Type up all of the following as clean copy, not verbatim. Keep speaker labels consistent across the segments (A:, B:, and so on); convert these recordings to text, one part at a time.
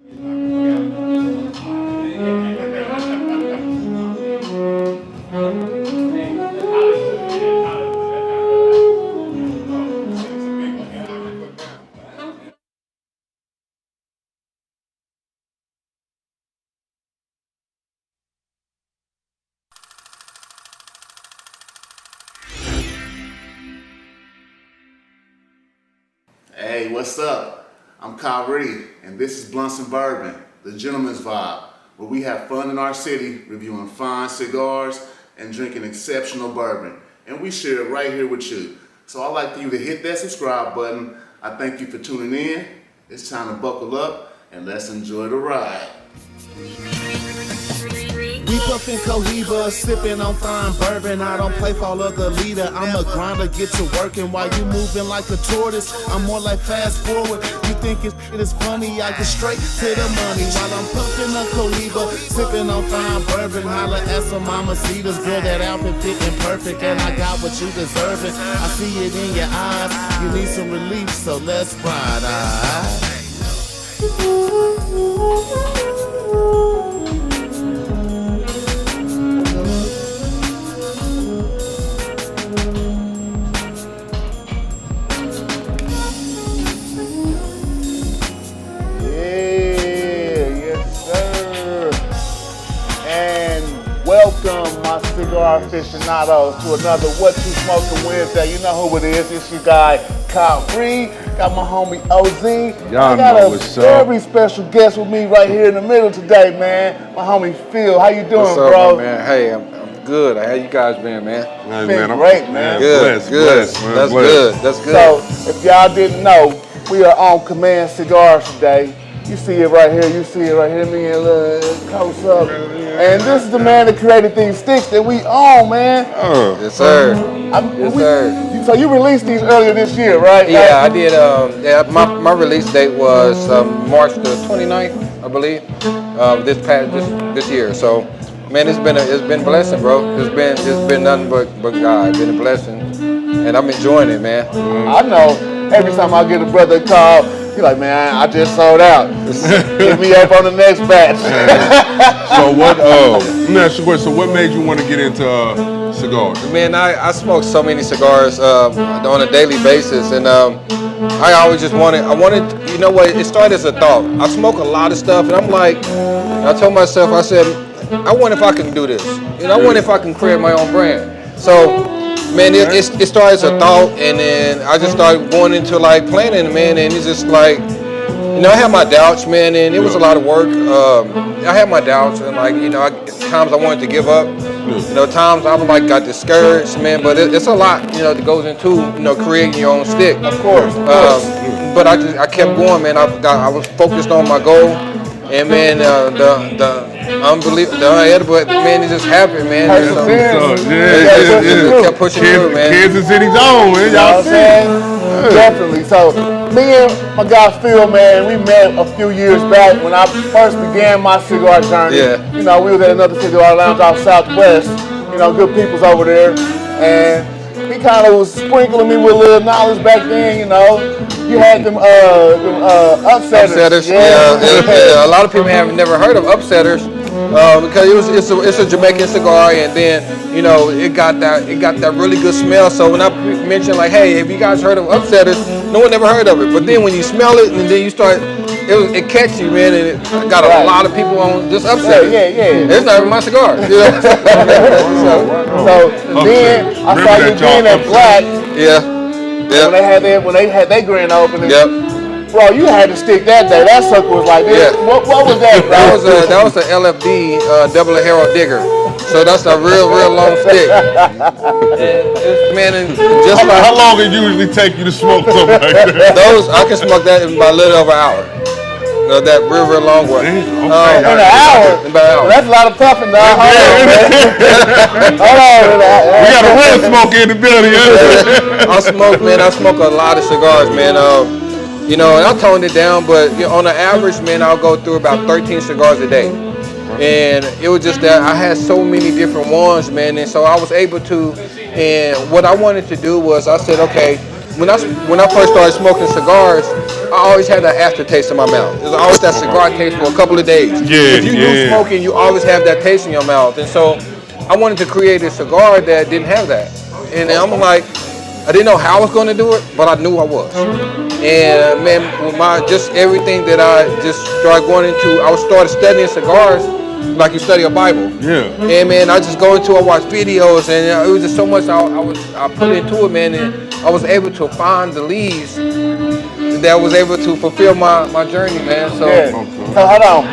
A: Hey, what's up? I'm Kyrie, and this is Blunts and Bourbon, the gentleman's vibe, where we have fun in our city, reviewing fine cigars and drinking exceptional bourbon. And we share it right here with you. So I'd like for you to hit that subscribe button. I thank you for tuning in. It's time to buckle up and let's enjoy the ride.
B: We puffin' Cohiba, sippin' on fine bourbon. I don't play for the leader. I'm a grinder, get to working while you moving like a tortoise. I'm more like fast forward. You think it's funny? I get straight to the money while I'm puffin' a Cohiba, sippin' on fine bourbon. Holla at some mamacitas, girl, that outfit fitting perfect, and I got what you deserving. I see it in your eyes. You need some relief, so let's ride.
A: Welcome, my cigar aficionados, to another What You Smokin' Wednesday. You know who it is. It's your guy, Kyrie. Got my homie, OZ. I got a very special guest with me right here in the middle today, man. My homie, Phil. How you doing,
C: What's up,
A: bro?
C: man? Hey, I'm good. How you guys been, man?
A: Been great, man.
C: Good, good. That's good. That's good.
A: So, if y'all didn't know, we are on Command Cigars today. You see it right here. You see it right here. Me and close up. And this is the man that created these sticks that we own, man.
C: Yes, sir.
A: Yes, sir. So you released these earlier this year, right?
C: Yeah, I did. My release date was March the 29th, I believe. This year. So, man, it's been a blessing, bro. It's been nothing but God. It's been a blessing, and I'm enjoying it, man.
A: I know. Every time I get a brother call, he like, man, I just sold out. Hit me up on the next batch.
D: So what? Let me ask you a question. So what made you want to get into cigars?
C: Man, I smoke so many cigars on a daily basis, and I always just wanted. You know what? It started as a thought. I smoke a lot of stuff, and I'm like, I told myself, I said, I wonder if I can do this. You know, I wonder if I can create my own brand. So. Man, it started as a thought, and then I just started going into like planning, man, and it's just like, you know, I had my doubts, man, and it was a lot of work. I had my doubts, and like, you know, times I wanted to give up. You know, times I like got discouraged, man, but it's a lot, you know, that goes into, you know, creating your own stick.
A: Of course.
C: But I kept going, man. I was focused on my goal, and man, the edible, man, it just happened, man.
D: Yeah.
C: Kept pushing through, man.
D: Kansas City's own, man. Y'all see?
A: Definitely. So, me and my guy Phil, man, we met a few years back when I first began my cigar journey.
C: Yeah.
A: You know, we was at another cigar lounge out Southwest. You know, good people's over there, and he kind of was sprinkling me with a little knowledge back then. You know, you had them upsetters.
C: Yeah. A lot of people have never heard of upsetters. Because it's a Jamaican cigar, and then you know it got that really good smell. So when I mentioned like, hey, have you guys heard of upsetters? No one ever heard of it. But then when you smell it and then you start, it catch you, man, and it got a lot of people on just upsetters.
A: Yeah.
C: It's not even my cigar. You know?
A: so then I saw you being at Black.
C: Yeah.
A: When they had their grand opening.
C: Yep.
A: Bro, you had to stick that day. That sucker was like this.
C: Yeah.
A: What was that, bro?
C: That was an LFD double Harold Digger. So that's a real long stick. Man, and just
D: How
C: like
D: long it usually take you to smoke something like that?
C: those, I can smoke that in about a little over an hour. You know, that real long one.
D: Okay.
A: In an hour?
C: In about an hour.
A: Well, that's a lot of puffing, dog. Hold on, man.
D: We got a real smoker in the building.
C: I smoke a lot of cigars, man. You know, and I toned it down, but you know, on an average, man, I'll go through about 13 cigars a day. And it was just that I had so many different ones, man, and so I was able to, and what I wanted to do was I said, okay, when I first started smoking cigars, I always had that aftertaste in my mouth. There's always that cigar taste for a couple of days.
D: Yeah,
C: If you do
D: yeah.
C: smoking, you always have that taste in your mouth. And so I wanted to create a cigar that didn't have that. And I'm like, I didn't know how I was going to do it, but I knew I was. And man, with just everything that I just started going into, I started studying cigars like you study a Bible.
D: Yeah.
C: And man, I just go into, I watch videos, and it was just so much I put into it, man. And I was able to find the leaves that was able to fulfill my journey, man. So,
E: Yeah. So hold on.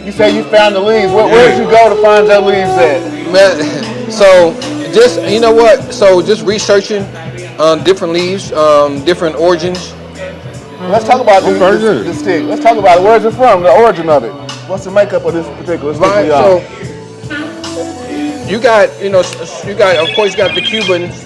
E: You say you found the leaves. Where did you go to find your leaves at?
C: man, so just you know what? So just researching different leaves, different origins.
E: Let's talk about
D: good.
E: the stick. Let's talk about it. Where's it from? The origin of it. What's the makeup of this particular stick?
C: Right.
E: we
C: So
E: on?
C: you got of course you got the Cubans.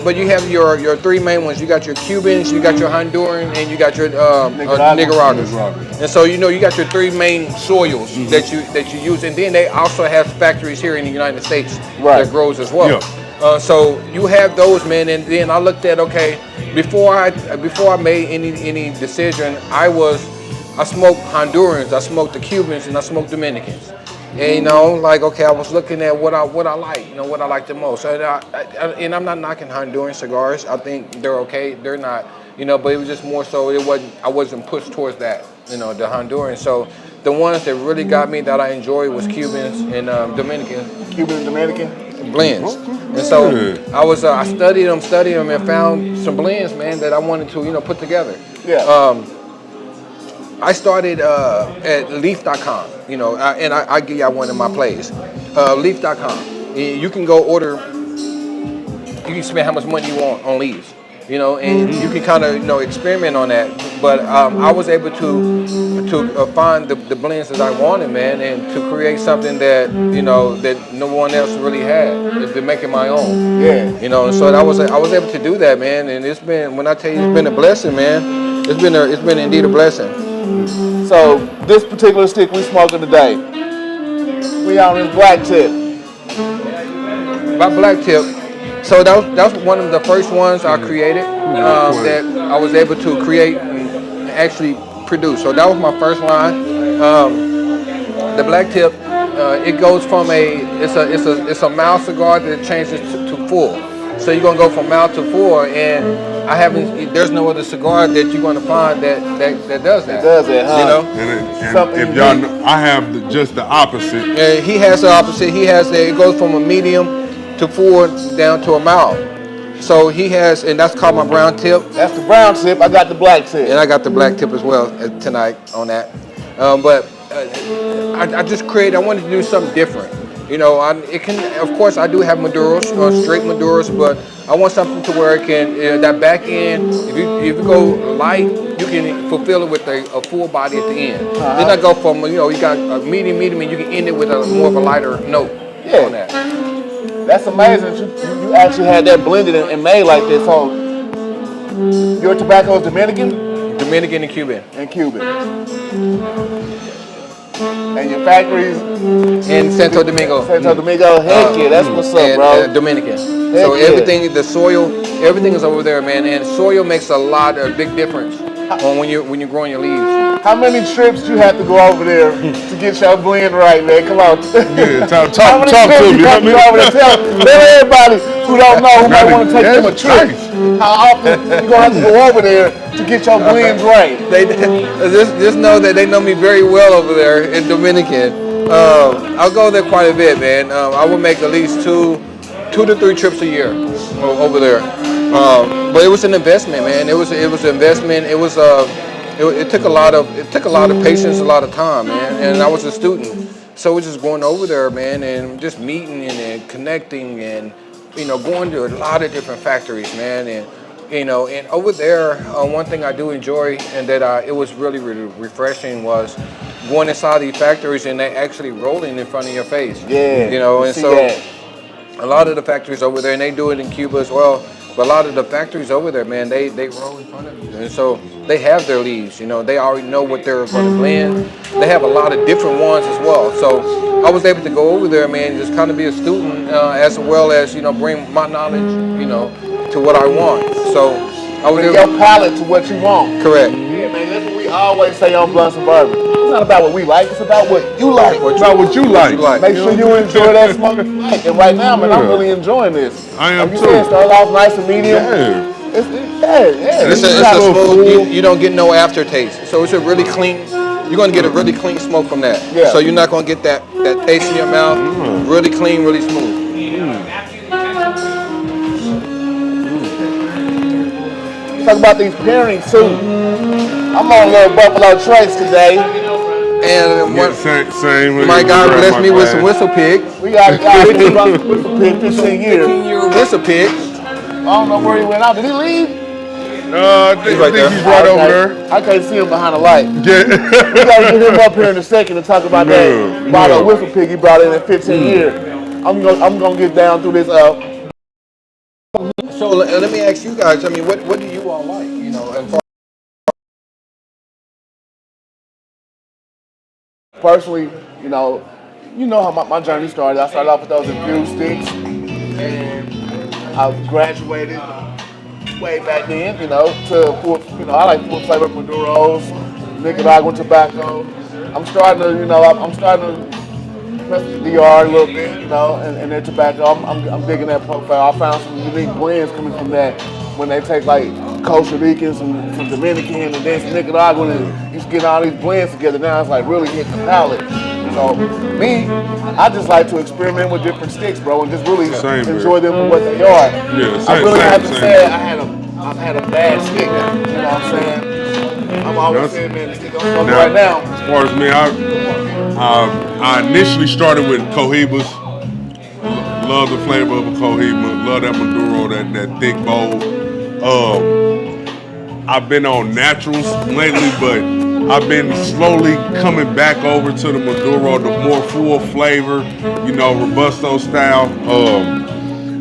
C: But you have your three main ones. You got your Cubans, you got your Honduran, and you got your Nicaraguans. And so you got your three main soils that you use, and then they also have factories here in the United States that grows as well.
D: Yeah.
C: So you have those, man, and then I looked at before I made any decision, I smoked Hondurans, I smoked the Cubans, and I smoked Dominicans. And I was looking at what I like, what I like the most. And I'm not knocking Honduran cigars. I think they're okay. They're not, but it was just more so I wasn't pushed towards that, the Honduran. So the ones that really got me that I enjoyed was Cubans and Dominicans.
E: Cuban and Dominican
C: blends. And so I studied them and found some blends, man, that I wanted to, put together.
E: Yeah.
C: I started at leaf.com, and I give y'all one of my plays. Leaf.com. You can go order, you can spend how much money you want on leaves, and you can kind of, experiment on that. But I was able to find the blends that I wanted, man, and to create something that, that no one else really had, to make it my own.
E: Yeah.
C: And so I was able to do that, man, and it's been, when I tell you it's been a blessing, man, it's been indeed a blessing.
E: So this particular stick we smoking today, we on this black tip.
C: By black tip. So that was one of the first ones I created that I was able to create and actually produce. So that was my first line. The black tip, it goes from it's a mild cigar that changes to full. So you're gonna go from mild to full, and there's no other cigar that you're gonna find that does that.
E: It does that, huh?
D: And if y'all know, I have just the opposite.
C: And he has the opposite. It goes from a medium to full down to a mild. So he has, and that's called my brown tip.
E: That's the brown tip. I got the black tip.
C: And I got the black tip as well tonight on that. But I just created. I wanted to do something different. Of course, I do have Maduros, straight Maduros, but I want something to where it can, that back end, if you go light, you can fulfill it with a full body at the end. Then I go from, you got a medium, and you can end it with more of a lighter note on that.
E: That's amazing. You actually had that blended and made like this. So your tobacco is Dominican?
C: Dominican and Cuban.
E: And Cuban. And your factories?
C: In Santo Domingo.
E: Santo Domingo, heck yeah, that's what's up, bro.
C: Dominican.
E: Heck
C: So
E: yeah.
C: everything, the soil, everything is over there, man. And soil makes a big difference on when you're growing your leaves.
E: How many trips you have to go over there to get your blend right, man? Come on.
D: Yeah, talk
E: How many
D: to
E: trips
D: me.
E: you have to go over there? Tell everybody who don't know, who might want to take them a trip. How often you gonna have to go over there to get your blends right?
C: They just know that they know me very well over there in Dominican. I'll go there quite a bit, man. I would make at least two to three trips a year over there. But it was an investment, man. It was an investment. It took a lot of patience, a lot of time, man. And I was a student, so we're just going over there, man, and just meeting and connecting and going to a lot of different factories, man. And over there, one thing I do enjoy and that it was really, really refreshing was going inside these factories and they actually rolling in front of your face.
E: Yeah.
C: And so a lot of the factories over there, and they do it in Cuba as well. But a lot of the factories over there, man, they roll in front of you. And so they have their leaves, they already know what they're going to blend. They have a lot of different ones as well. So I was able to go over there, man, just kind of be a student as well as, bring my knowledge, to what I want. So I would
E: Bring your palate to what you want.
C: correct.
E: Yeah, man, that's what we always say on Blunts and Bourbon. It's not about what we like, it's about what you like.
D: About what you like.
E: Make sure you enjoy that smoke you like. And right now, man, I'm really enjoying this.
D: I am
E: like you
D: too.
E: said, start off nice and medium.
D: Yeah.
E: It's
C: It's a smooth. You don't get no aftertaste. So it's a really clean. You're gonna get a really clean smoke from that.
E: Yeah.
C: So you're not gonna get that taste in your mouth. Really clean, really smooth.
E: Talk about these pairings too. I'm on a little Buffalo Trace today.
C: And
D: Yeah, same.
C: my guy blessed me with some
D: glass.
C: whistle pig.
E: We got Whistle Pig 15 years.
C: 15-year whistle pig.
E: I don't know where he went out. Did he leave?
D: I think
C: right there.
D: he's right over there.
E: I can't see him behind the light.
D: Yeah.
E: We gotta get him up here in a second to talk about that
D: Yeah,
E: bottle
D: yeah.
E: of Whistle Pig he brought in 15 years. I'm gonna get down through this.
C: So let me ask you guys. I mean, what do you all like? You know, and
E: Personally, you know how my journey started. I started off with those infused sticks, and I graduated way back then, to full, I like full flavor Maduros, Nicaraguan tobacco. I'm starting to press the DR a little bit, and their tobacco. I'm digging that profile. I found some unique blends coming from that when they take like Costa Rican, some Dominican, and then some Nicaraguan, and you get all these blends together. Now it's like really hitting the palate. So me, I just like to experiment with different sticks, bro, and just really enjoy them for what they are.
D: Yeah,
E: I really have to say I've had a bad stick. You know what I'm saying? I'm always saying, man, this stick I'm smoking right now.
D: As far as me, I initially started with Cohibas. Love the flavor of a Cohiba. Love that Maduro, that thick bowl. I've been on naturals lately, but I've been slowly coming back over to the Maduro, the more full flavor, Robusto style.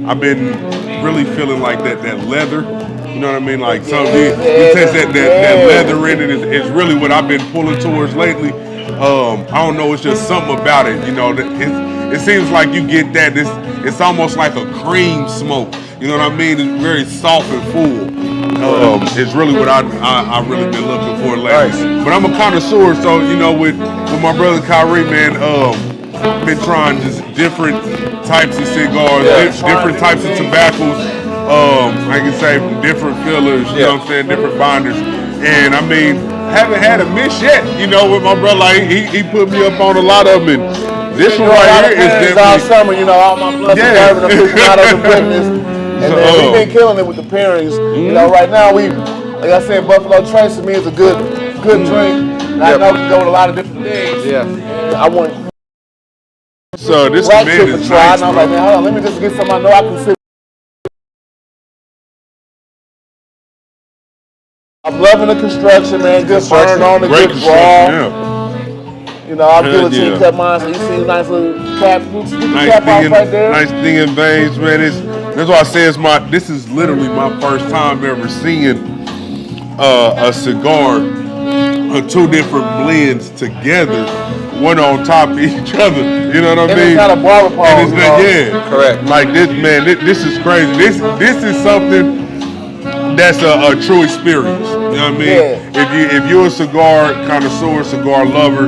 D: I've been really feeling like that leather. You know what I mean? Like you taste that leather in it is really what I've been pulling towards lately. I don't know, it's just something about it. It seems like you get that. It's almost like a cream smoke. You know what I mean? It's very soft and full. It's really what I really been looking for lately. Nice. But I'm a connoisseur, so with my brother Kyrie, man, been trying just different types of cigars, different types of tobaccos. I can say from different fillers, you know what I'm saying, different binders. And I mean, haven't had a miss yet, with my brother. Like he put me up on a lot of them. And this one right here is definitely
E: all summer, all my blunts and bourbon aficionados and breakfast. And then we've been killing it with the pairings. Right now like I said, Buffalo Trace to me is a good drink. And I know we can go with a lot of different things.
C: Yeah.
E: And I want
D: so this
E: black
D: man
E: chip
D: is
E: to try.
D: nice,
E: And I'm like, man, hold on, let me just get some I know I can sit. I'm loving the construction, man. Good burn on the
D: great
E: good draw.
D: construction,
E: I'll guillotine cut mine, so you see a nice little cap. Get the
D: Nice
E: cap off
D: thin,
E: right there.
D: nice thin veins, man. That's why I say this is literally my first time ever seeing a cigar of two different blends together, one on top of each other. You know what I mean?
E: And it's not a barber pole,
D: And it's
C: Correct.
D: Like this, man. This is crazy. This is something that's a true experience. You know what I mean?
E: Yeah.
D: If you're a cigar connoisseur, cigar lover,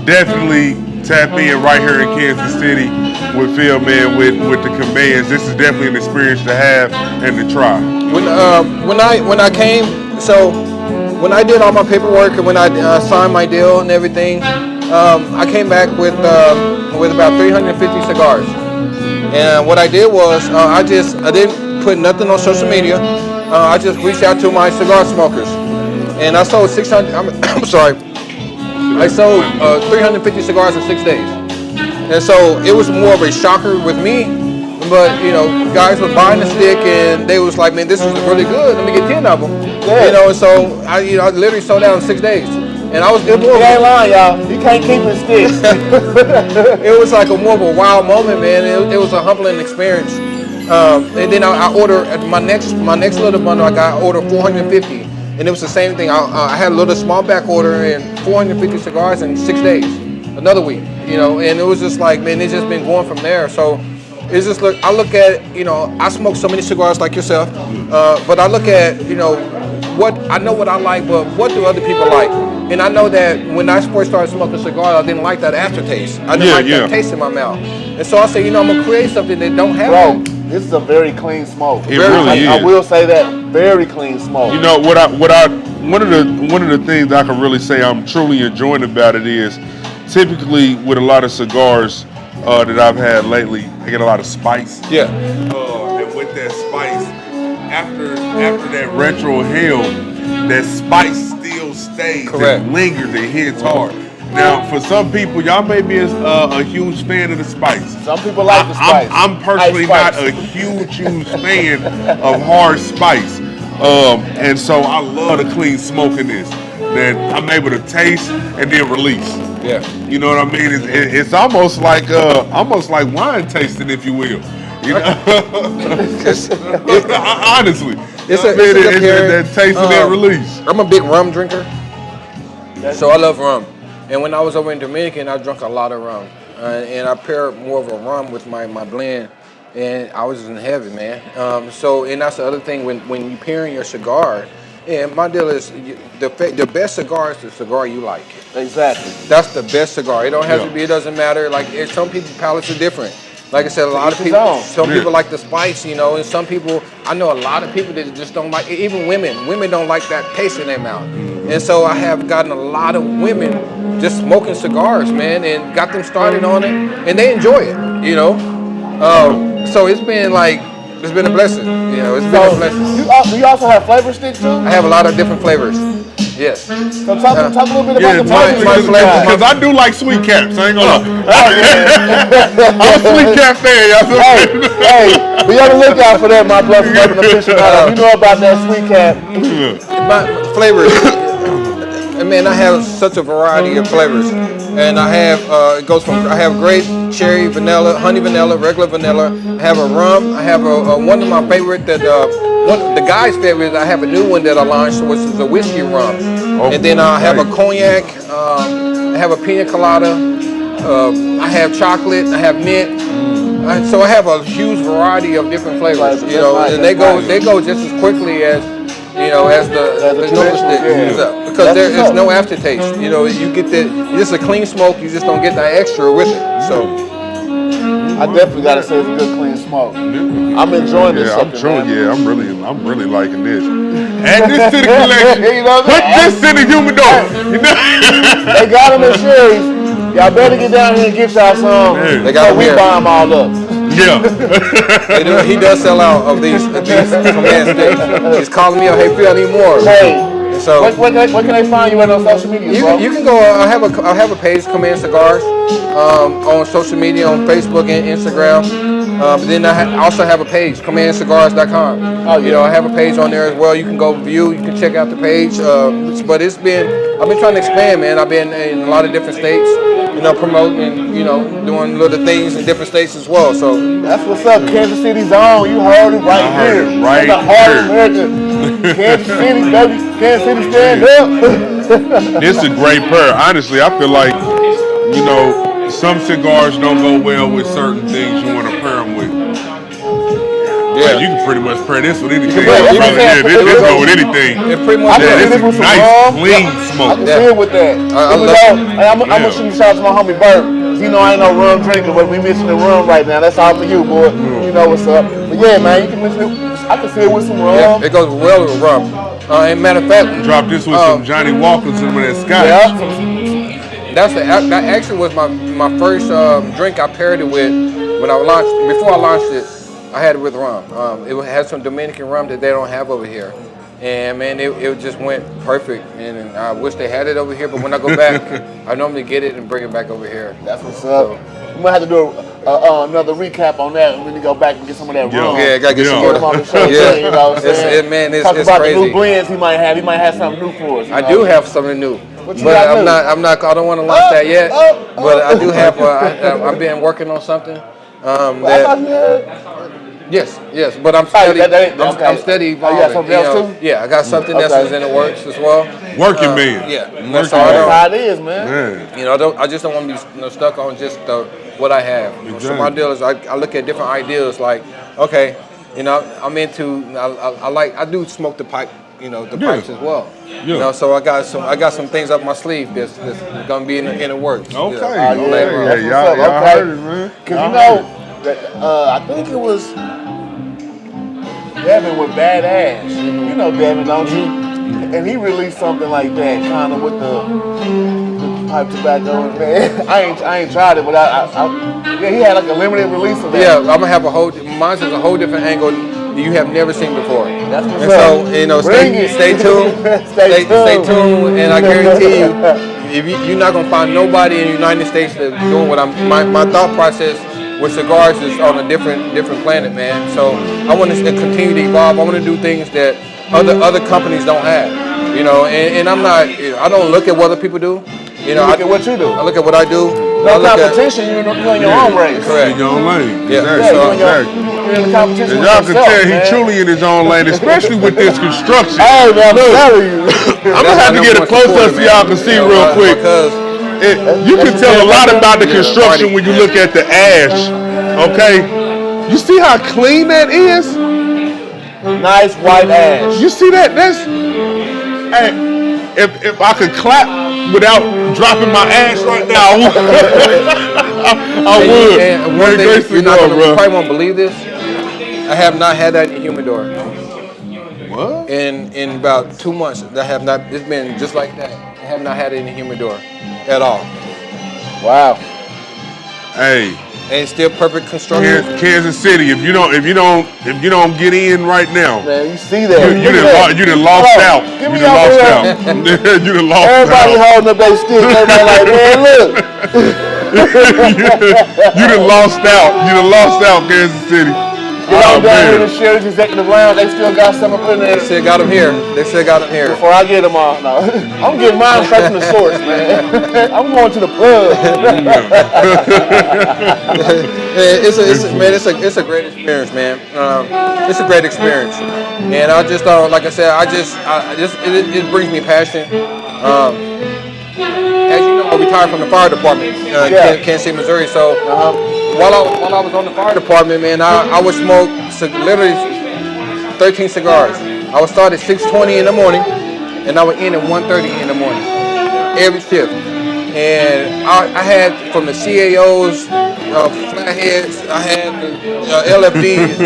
D: definitely tap in right here in Kansas City with Phil, man, with the Commands. This is definitely an experience to have and to try.
C: When I came, so when I did all my paperwork and when I signed my deal and everything, I came back with about 350 cigars. And what I did was I didn't put nothing on social media. I just reached out to my cigar smokers, and I sold 600. I'm sorry. I sold 350 cigars in 6 days, and so it was more of a shocker with me. But guys were buying the stick, and they was like, "Man, this is really good. Let me get 10 of them."
E: Yeah.
C: And so I literally sold out in 6 days, and I was. It
E: He ain't lying, y'all. He can't keep his sticks.
C: It was like more of a wild moment, man. It was a humbling experience. And then I ordered my next little bundle. I ordered 450, and it was the same thing. I had a little small back order and 450 cigars in 6 days, another week, and it was just like, man, it's just been going from there. So It's just I look at I smoke so many cigars like yourself, but I look at what I know what I like, but what do other people like? And I know that when I first started smoking cigars, I didn't like that aftertaste. I didn't like that taste in my mouth. And so I said, I'm gonna create something that don't have
E: Bro,
C: that.
E: this is a very clean smoke.
D: It really is.
E: I will say that, very clean smoke.
D: You know one of the things I can really say I'm truly enjoying about it is typically with a lot of cigars that I've had lately, I get a lot of spice.
C: Yeah.
D: And with that spice, after that retro hell, that spice still stays and lingers and hits hard. Now, for some people, y'all may be a huge fan of the spice.
E: Some people like the spice.
D: I'm personally not a huge fan of hard spice. And so I love the clean smoke in this. That I'm able to taste and then release.
C: Yeah.
D: You know what I mean? It's almost like wine tasting, if you will. You know? Honestly. It's that taste and that release.
C: I'm a big rum drinker. So I love rum. And when I was over in Dominican, I drank a lot of rum. And I paired more of a rum with my blend. And I was in heaven, man. And that's the other thing when you pairing your cigar. And my deal is the best cigar is the cigar you like.
E: Exactly.
C: That's the best cigar. It don't have to be. It doesn't matter. Like some people's palates are different. Like I said, a lot of people. Some people like the spice, and some people. I know a lot of people that just don't like. Even women. Women don't like that taste in their mouth. And so I have gotten a lot of women just smoking cigars, man, and got them started on it, and they enjoy it. So it's been a blessing. It's been a blessing.
E: Do you also have flavor sticks too?
C: I have a lot of different flavors. Yes.
E: So talk a little bit about the flavors.
D: Because I do like sweet caps. I ain't gonna lie. I'm a sweet cap fan.
E: Hey, be on the lookout for that, my Blunts and Bourbon aficionado. You know about that sweet cap.
C: My flavors. Man, I have such a variety of flavors, and I have I have grape, cherry, vanilla, honey vanilla, regular vanilla. I have a rum. I have one of my favorite that the guy's favorite. I have a new one that I launched, which is a whiskey rum, and then I have a cognac. I have a pina colada. I have chocolate. I have mint. So I have a huge variety of different flavors. And they go just as quickly as as the nose stick because there is no aftertaste. You get it's a clean smoke. You just don't get that extra with it. So
E: I definitely gotta say it's a good clean smoke. I'm enjoying this.
D: I'm really liking this. Add this to the collection. Put this in the humidor.
E: They got them in Sherry's. Y'all better get down here and get y'all some.
C: They got
E: we buy them all up.
D: Yeah.
C: He does sell out of these command sticks. He's calling me up, hey Phil, I need more.
E: Hey.
C: So
E: what can they find you at on social media, bro?
C: You can go. I have a page, Command Cigars, on social media, on Facebook and Instagram. But then I also have a page, CommandCigars.com. I have a page on there as well. You can go view. You can check out the page. But I've been trying to expand, man. I've been in a lot of different states, promoting and doing little things in different states as well. So
E: that's what's up. Kansas City's on. You heard it right here.
D: Right
E: the heart of America. Kansas City, baby. Kansas City, stand up.
D: This is a great pair. Honestly, I feel like, some cigars don't go well with certain things you want to pair them with. Yeah, you can pretty much pair this with anything. This go with anything. It's a nice, clean smoke.
E: I can see it with that. I'm gonna shoot a shout out to my homie Bert. I ain't no rum drinker, but we missing the rum right now. That's all for you, boy. You know what's up. But yeah, man, you can mix it. I can see it with some rum.
C: Yeah, it goes well with rum. And matter of fact,
D: drop this with some Johnny Walkers and with that scotch.
E: Yeah.
C: That actually was my first drink I paired it with when I launched. Before I launched it, I had it with rum. It had some Dominican rum that they don't have over here. And man, it just went perfect. And I wish they had it over here, but when I go back, I normally get it and bring it back over here.
E: That's what's up. We might have to do another recap on that when we go back and get some of that rum.
C: Yeah, gotta get some more.
E: On the show, you know what I'm saying?
C: It's
E: Talk about
C: crazy.
E: the new blends he might have. He might have something new for us.
C: I do have something new.
E: What you
C: But
E: got
C: I'm
E: new?
C: not. I don't want to launch that yet. But I do have. I've been working on something.
E: I thought you had.
C: Yes, but I'm steady. I'm steady
E: Oh,
C: evolving.
E: you got something else too?
C: Yeah, I got something that's
E: Okay.
C: in the works as well.
D: Working man.
C: Yeah,
D: Working
C: so I
E: That's
C: don't,
E: how it is, man.
D: Man.
C: I just don't want to be stuck on just what I have. So my
D: Exactly.
C: deal is I look at different ideas like, okay, I'm into, I do smoke the pipe, the
D: Yeah.
C: pipes as well.
D: Yeah.
C: So I got some things up my sleeve that's gonna be in the works.
D: Okay.
E: yeah,
C: later on.
D: Yeah,
E: that's
D: y'all,
E: what's up.
D: y'all
E: Okay.
D: heard it, man.
E: Cause
D: Y'all
E: you
D: heard
E: know, that, I think it was Devin with Bad Ash. You know Devin, don't you? And he released something like that, kind of with the pipe tobacco. And man, I ain't tried it, but yeah, he had like a limited release of that.
C: Yeah, I'm gonna have mine is a whole different angle you have never seen before.
E: That's what's
C: And
E: up.
C: so,
E: Bring it.
C: stay tuned.
E: Stay tuned.
C: tuned, and I guarantee you, if you're not gonna find nobody in the United States that's doing what I'm. My thought process with cigars is on a different planet, man. So I want to continue to evolve. I want to do things that other companies don't have. And I'm not. I don't look at what other people do.
E: You look at what you do.
C: I look at what I do.
E: No competition. You're in your own race.
C: Correct.
D: In your own lane.
C: Yeah.
D: Exactly.
E: Yeah,
D: Exactly.
E: you're in the competition
D: And
E: with
D: y'all can
E: yourself,
D: tell he
E: man.
D: truly in his own lane, especially with this construction.
E: Hey, man, I'm telling you.
D: I'm gonna have to get a close up so y'all can see real quick.
C: Because
D: You can tell a lot about the construction when you look at the ash. Okay, you see how clean that is?
E: Nice white ash.
D: You see that? Hey, if I could clap without dropping my ash right now, I would.
C: And one
D: Great
C: thing you
D: cigar, bro.
C: probably won't believe this. I have not had that in the humidor.
D: What?
C: In about 2 months, I have not. It's been just like that. I have not had it in the humidor at all.
E: Wow.
D: Hey,
C: And it's still perfect construction.
D: Kansas City. If you don't get in right now,
E: Man, you see that.
D: you done lost out.
E: Give
D: You
E: me
D: done
E: your
D: lost out.
E: real.
D: You done lost
E: Everybody
D: out.
E: holding up their stick. Everybody like, man, look.
D: You done lost out. You done lost out, Kansas City.
E: Get on down here
D: man.
E: to Sherry's Executive Lounge. They still got some up in there.
C: They still got them here.
E: Before I get them all. No. I'm getting mine straight from the source, man. I'm going to the plug.
C: It's a great experience, man. It's a great experience, and I just like I said, it brings me passion. As you know, I retired from the fire department, Kansas City, Missouri. So while I was on the fire department, man, I would smoke literally 13 cigars. I would start at 6:20 in the morning, and I would end at 1:30 in the morning, every shift. And I had from the CAOs, flatheads, I had the LFDs,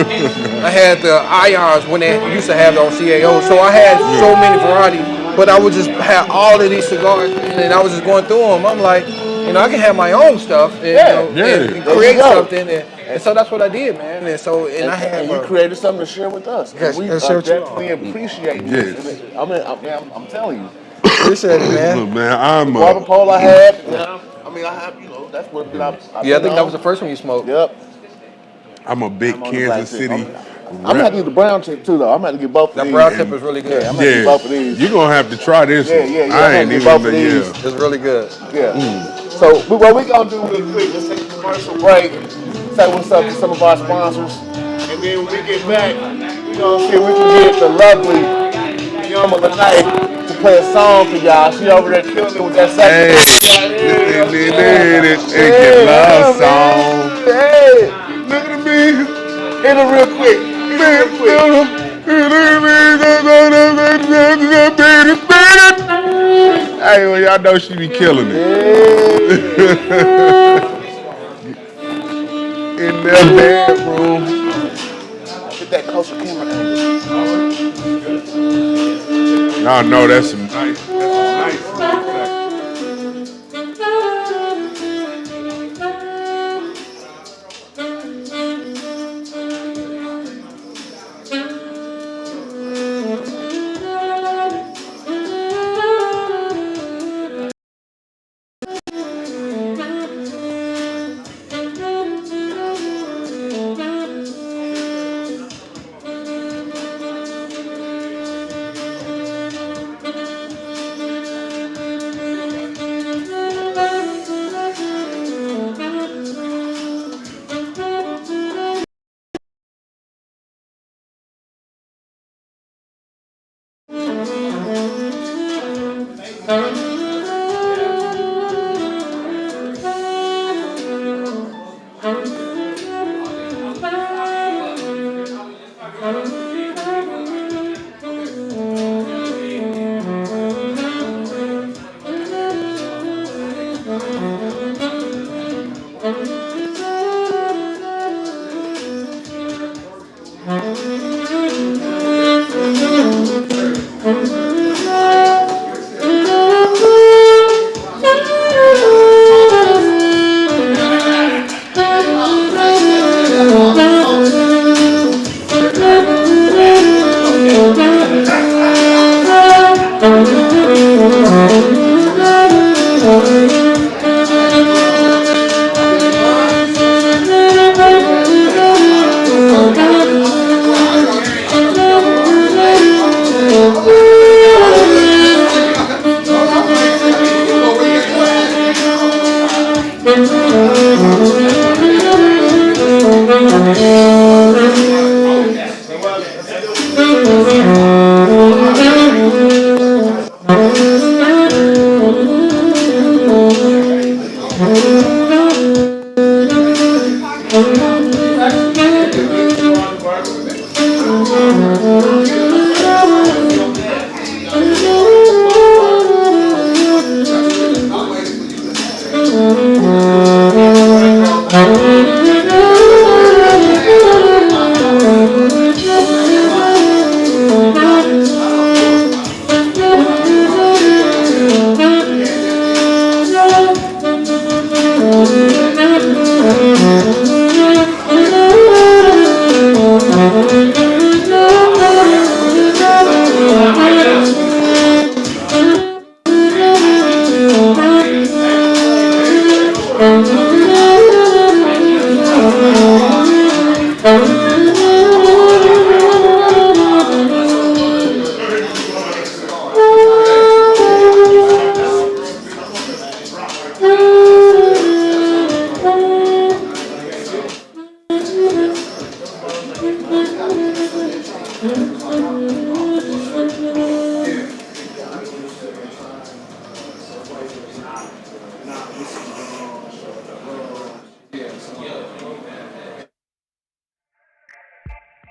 C: I had the IONs when they used to have it on CAOs. So I had so many variety, but I would just have all of these cigars, and I was just going through them. I'm like, I can have my own stuff and, and create something. And so that's what I did, man. And so, I had.
E: And you created something to share with us.
C: Yes,
E: We
C: share with you
E: definitely appreciate this. I'm telling you.
C: Appreciate it, man.
D: Look, man, I'm
E: Barber pole I had. I have, that's what
C: Yeah, I think that was the first one you smoked.
E: Yep.
D: I'm a big Kansas City.
E: I'm gonna have to get the brown tip too, though. I'm gonna have to get both of
C: That
E: these.
C: brown tip is really good.
E: Yeah, I'm gonna get both of these.
D: You're gonna have to try this one.
E: Yeah.
D: I ain't
E: I'm
D: even
E: gonna get both of these.
C: It's really good.
E: Yeah. So what we gonna do real quick? Let's take a commercial break. Say what's up to some of our sponsors, and then when we get back, we gonna see if we can get the lovely Yama Lanai to play a song for y'all. She over there killing it with that saxophone.
D: Hey, love song.
E: Hey,
D: Look at me.
E: hit it real quick. Hit it real quick.
D: Hey, well, y'all know she be killing it. In that bedroom.
E: Get that closer camera angle.
D: Y'all know that's some nice.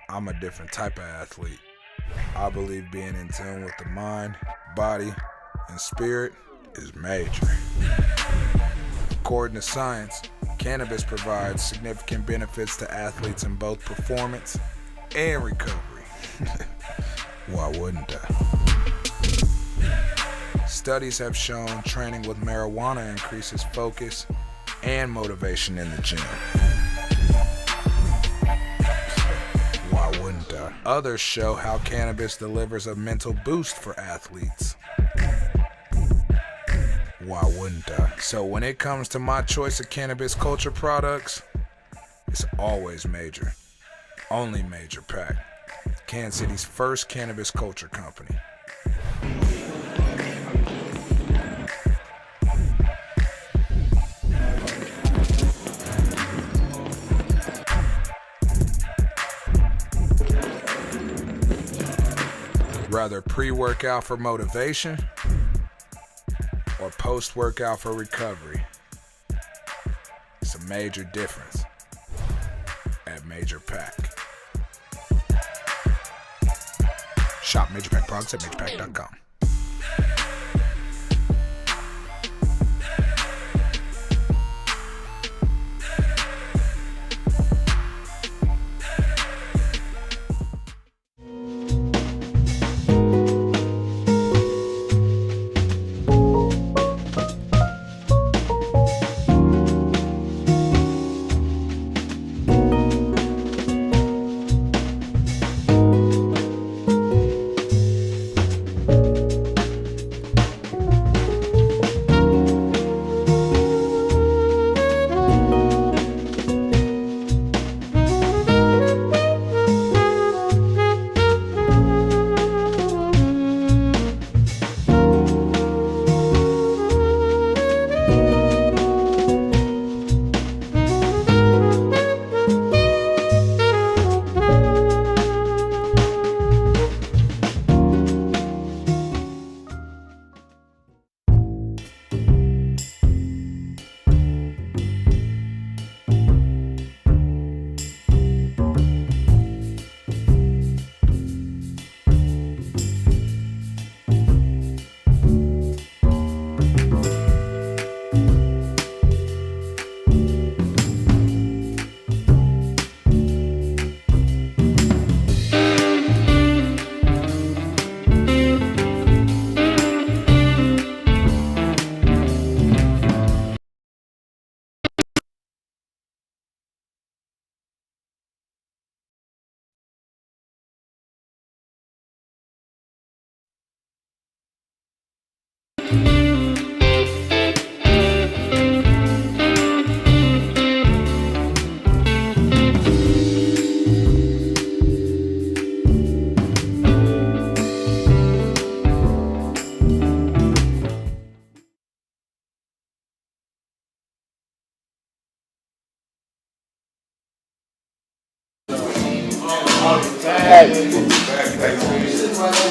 F: I'm a different type of athlete. I believe being in tune with the mind, body, and spirit is major. According to science, cannabis provides significant benefits to athletes in both performance and recovery. Why wouldn't I? Studies have shown training with marijuana increases focus and motivation in the gym. Why wouldn't I? Others show how cannabis delivers a mental boost for athletes. Why wouldn't I? So when it comes to my choice of cannabis culture products, it's always Major. Only Major Pack. Kansas City's first cannabis culture company. Rather pre-workout for motivation or post-workout for recovery. It's a major difference at Major Pack. Shop Major Pack products at majorpack.com.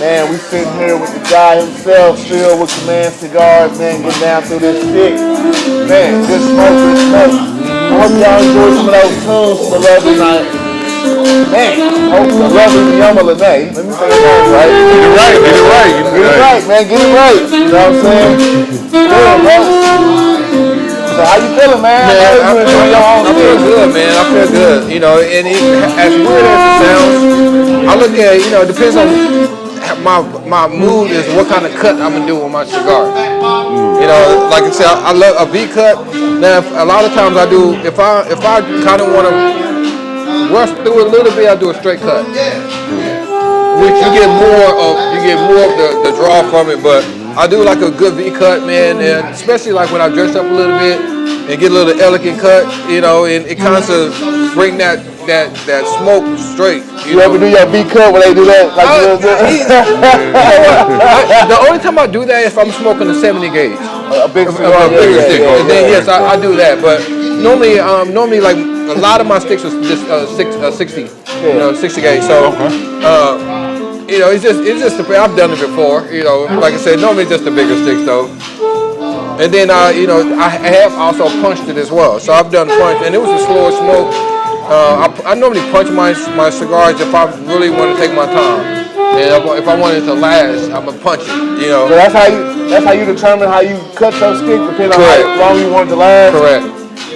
E: Man, we sitting here with the guy himself, still with Command Cigars, man, getting down through this stick. Man, good smoke, good smoke. I hope y'all enjoy some of those tunes from the lovely night. Man, hope the lovely Yama Lene. Let me say it right.
D: Get it right, get it right.
E: Get it right, man, get it right. You know what I'm saying? Yeah, bro. So how you feeling, man?
C: I feel good, man. I feel good. You know, and as weird as it sounds, I look at, you know, it depends on my mood is what kind of cut I'm gonna do with my cigar. You know, like I said, I love a V cut. Now, a lot of times I do, if I kind of want to rush through it a little bit, I do a straight cut. Which you get more of the draw from it, but I do like a good V cut, man, and especially like when I dress up a little bit and get a little elegant cut, you know, and it kind of bring that smoke straight.
E: You ever do your V cut when they do that? Like
C: The only time I do that is if I'm smoking a 70 gauge.
E: a big cigar.
C: And then yes, I do that. But normally like a lot of my sticks are just 60, you know, 60 gauge. So you know, it's just I've done it before. You know, like I said, normally just the bigger sticks though. And then you know, I have also punched it as well. So I've done punch, and it was a slower smoke. I normally punch my cigars if I really want to take my time, and if I want it to last, I'm gonna punch it. You know.
E: So that's how you determine how you cut your stick, depending on how long you want it to last.
C: Correct.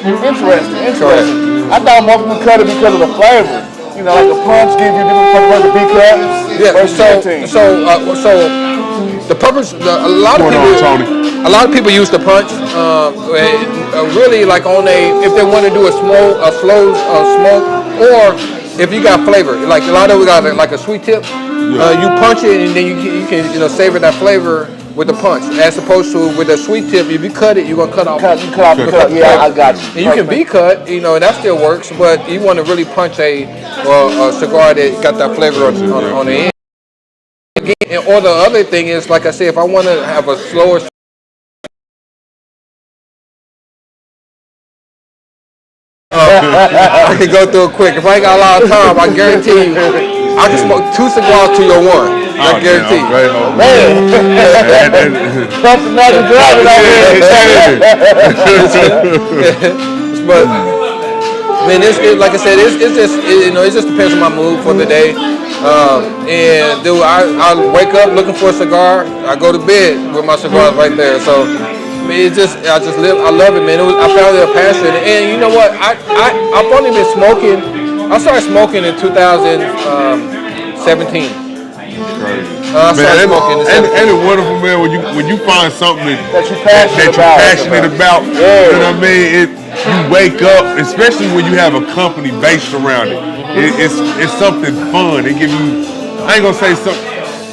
E: Interesting. I thought most people cut it because of the flavor. You know, like a punch gives you different flavor versus B cut.
C: Yeah. So the purpose, a lot of people use the punch. Really, like if they want to do a slow smoke, or if you got flavor, like a lot of we got like a sweet tip. You punch it and then you can savor that flavor with the punch, as opposed to with a sweet tip. If you cut it, you're gonna cut off.
E: Yeah, I got you.
C: And you can be cut, you know, and that still works. But you want to really punch a cigar that got that flavor on the end. Again, or the other thing is, like I said, if I want to have a slower. I can go through it quick. If I ain't got a lot of time, I guarantee you, I can smoke 2 cigars to your 1. I guarantee you.
E: That's another driver
C: But man, like I said, it's just it just depends on my mood for the day. And I wake up looking for a cigar. I go to bed with my cigars right there. So. I love it, man. I found it a passion, and you know what? I've only been smoking. I started smoking in 2017.
D: Ain't it wonderful, man, when you find something
E: that you're passionate
D: about?
E: Yeah.
D: You know what I mean? You wake up, especially when you have a company based around it. It's something fun. It give you. I ain't gonna say something.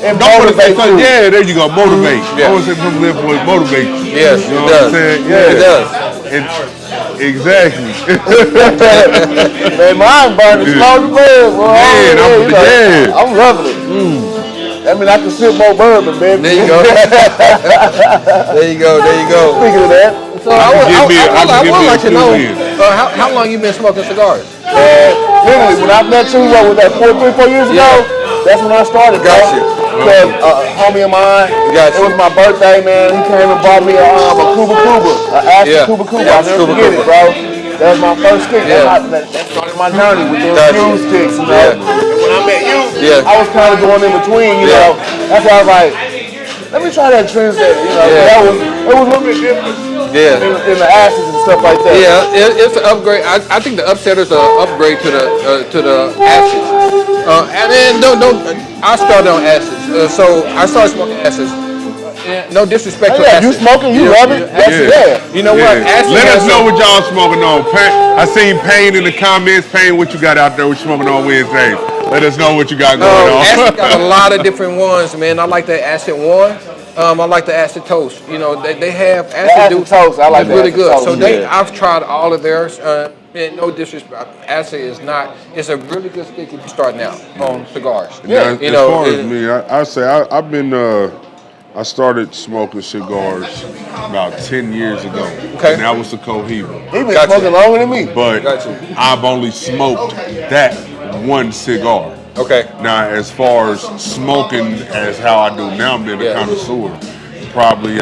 E: And motivate you.
D: Yeah, there you go. Motivate.
C: Yeah.
D: I always say from live boys motivate you.
C: Yes,
D: you know
C: it does.
D: What I'm saying?
C: Yeah, it does.
D: Exactly.
E: Man, mine burning slow to bed, boy. I'm loving it. That means I can sip more bourbon, baby.
C: There you go. There you go.
E: Speaking of that,
C: so I would like to know how long you been smoking cigars.
E: literally, when I met you, what was that, 4 years ago? That's when I started.
C: Gotcha.
E: Because a homie of mine, it was my birthday, man. He came and bought me a Cuba, an Cuba. I'll never forget it, bro. That was my first stick. That started my journey with those fuse sticks, you know. And when I met you, I was kind of going in between, you know. That's why I was like, let me try that trendsetter, you know. It was a little bit different. In the ashes and stuff like that.
C: Yeah, it's an upgrade. I think the upsetter's an upgrade to the ashes. And then I started on ashes. So I started smoking ashes. No disrespect to ashes.
E: You smoking? You love it?
C: You know what?
D: Let us know what y'all smoking on. I seen Payne in the comments. Payne, what you got out there? What you smoking on Wednesdays? Let us know what you got going on.
C: Ashes got a lot of different ones, man. I like that Asset 1. I like the acid toast. You know, they have
E: acid toast, I like
C: it's
E: the
C: really
E: acid
C: good.
E: toast,
C: So
E: yeah.
C: I've tried all of theirs. And no disrespect, acid is not. It's a really good stick if you're starting out on cigars.
D: Now,
C: You
D: as
C: know,
D: far as me, I say I've been I started smoking cigars about 10 years ago.
C: Okay.
D: And that was the Cohiba.
E: He been
C: Gotcha.
E: smoking longer than me.
D: But
C: Gotcha.
D: I've only smoked that one cigar.
C: Okay.
D: Now, as far as smoking as how I do now, I'm being a connoisseur. Probably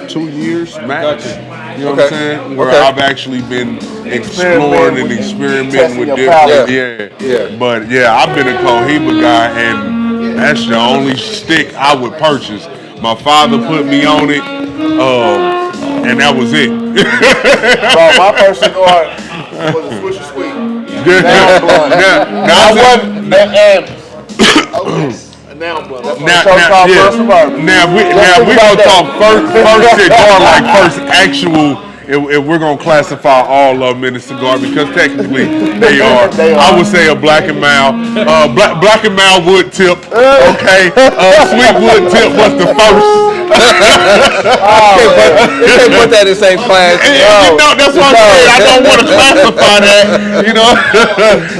D: 2 years max.
C: Gotcha.
D: You know what I'm saying? Where
C: Okay.
D: I've actually been exploring and experimenting with
E: your
D: different.
E: palate.
D: Yeah. But yeah, I've been a Cohiba guy, and that's the only stick I would purchase. My father put me on it, and that was it.
E: Bro, my first cigar was a Swisher Sweet. Now blunt.
D: Now,
E: I wasn't now blunt. That's what the show called First Suburban.
D: Now we
E: think
D: gonna
E: about
D: talk first cigar, like first actual. If we're gonna classify all of them in a cigar, because technically they are. I would say a black and mild, black and mild wood tip. Okay, sweet wood tip was the first.
C: You can't put that in the same class.
D: You know, that's what I'm saying. I don't want to classify that, you know,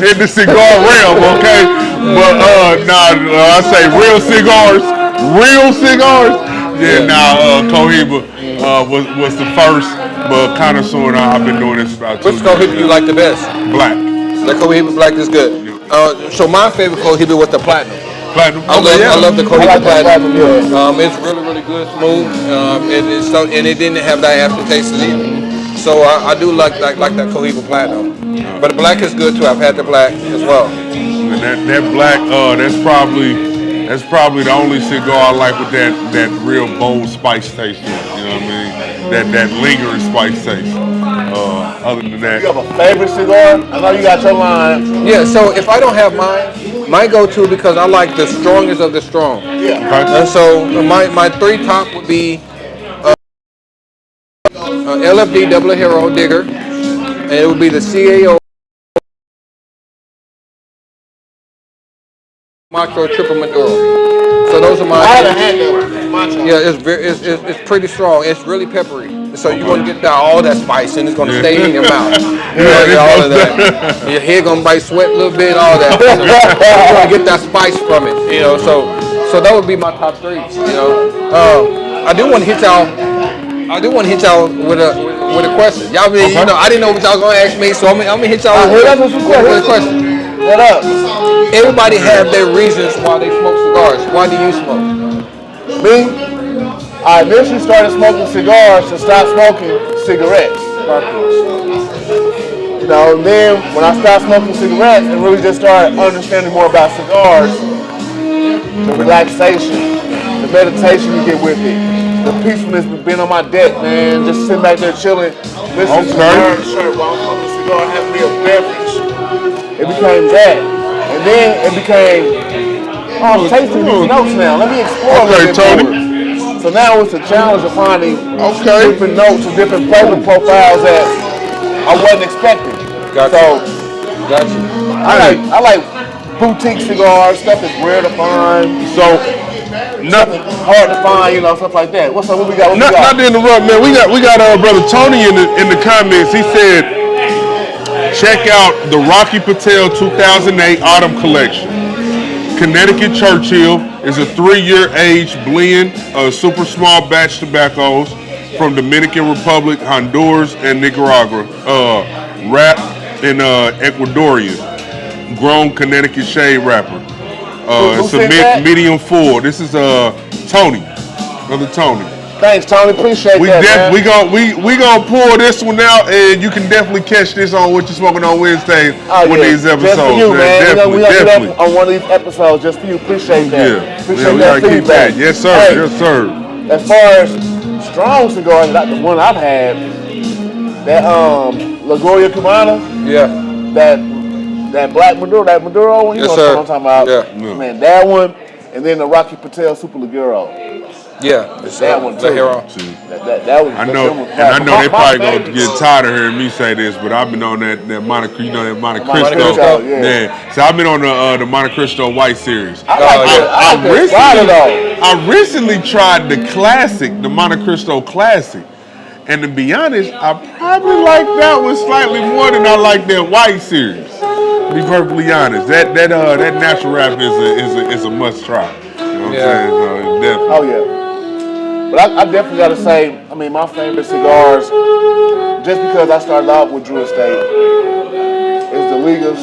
D: in the cigar realm, okay? But I say real cigars. Yeah, Cohiba was the first, but connoisseur. I've been doing this about 2
C: Which
D: years.
C: Cohiba you like the best?
D: Black.
C: The Cohiba Black is good. So my favorite Cohiba was the Platinum.
D: Platinum.
C: I love the
E: I
C: Cohiba
E: like that
C: Platinum.
E: Platinum,
C: It's really, really good, smooth, and it didn't have that aftertaste either. So I do like that Cohiba Platinum. But the Black is good too. I've had the Black as well.
D: And that black, that's probably the only cigar I like with that real bold spice taste to it. You know what I mean? That lingering spice taste. Other than that,
E: You have a favorite cigar? I know you got your line.
C: Yeah. So if I don't have mine, my go-to, because I like the strongest of the strong.
E: Yeah.
C: And so my three top would be LFD Double Hero Digger, and it would be the CAO Macho Triple Maduro. So those are
E: I
C: my.
E: haven't had that Macho.
C: Yeah, it's pretty strong. It's really peppery. So you're gonna get all that spice, and it's gonna stay in your mouth. You're gonna get all of that. Your head gonna bite sweat a little bit, all that. So you're gonna get that spice from it. You know, so that would be my top three. You know, I do want to hit y'all with a question. Y'all, you know, I didn't know what y'all was gonna ask me, so I'm gonna hit y'all with a question.
E: What up?
C: Everybody have their reasons why they smoke cigars. Why do you smoke?
E: Me? I initially started smoking cigars to stop smoking cigarettes. You know, then when I stopped smoking cigarettes and really just started understanding more about cigars, the relaxation, the meditation you get with it, the peacefulness of being on my deck, man, just sitting back there chilling, listening to the shirt while I'm smoking a cigar, having me a beverage. It became that. And then it became, I'm tasting these notes now. Let me explore a little bit more. So now it's a challenge of finding different notes and different flavor profiles that I wasn't expecting. So I like boutique cigars, stuff that's rare to find.
D: so
E: Nothing hard to find, you know, stuff like that. What's up? What we got?
D: not to interrupt, man. We got brother Tony in the comments. He said, check out the Rocky Patel 2008 Autumn Collection. Connecticut Churchill is a 3-year age blend of super small batch tobaccos from Dominican Republic, Honduras, and Nicaragua. Wrapped in Ecuadorian, grown Connecticut shade wrapper. It's a medium full. This is Tony, brother Tony.
E: Thanks, Tony. Appreciate that, man.
D: We gonna pull this one out, and you can definitely catch this on What You Smoking on Wednesday with these episodes.
E: Just for you, man.
D: Definitely,
E: we gonna do
D: definitely.
E: that on one of these episodes just for you. Appreciate that.
D: Yeah,
E: Appreciate
D: we
E: that
D: gotta keep
E: feedback.
D: that. Yes, sir.
E: Hey,
D: Yes, sir.
E: as far as strong cigars, like the one I've had, that La Gloria Cubana, that Black Maduro, that Maduro one, you know what I'm talking about.
C: Yeah.
E: Man, that one, and then the Rocky Patel Super Ligero.
C: Yeah,
E: That one
C: the
E: too.
C: hero.
E: That was.
D: I know, and I know they probably gonna get tired of hearing me say this, but I've been on that Monte, that Monte Cristo.
E: Cristo, yeah.
D: So I've been on the Monte Cristo White Series.
E: I
D: I recently tried the classic, the Monte Cristo Classic, and to be honest, I probably like that one slightly more than I like that White Series. To be perfectly honest, that natural wrap is a must try. You know what I'm saying? So definitely.
E: Oh yeah. But I definitely gotta say, I mean, my favorite cigars, just because I started out with Drew Estate, is the Ligas,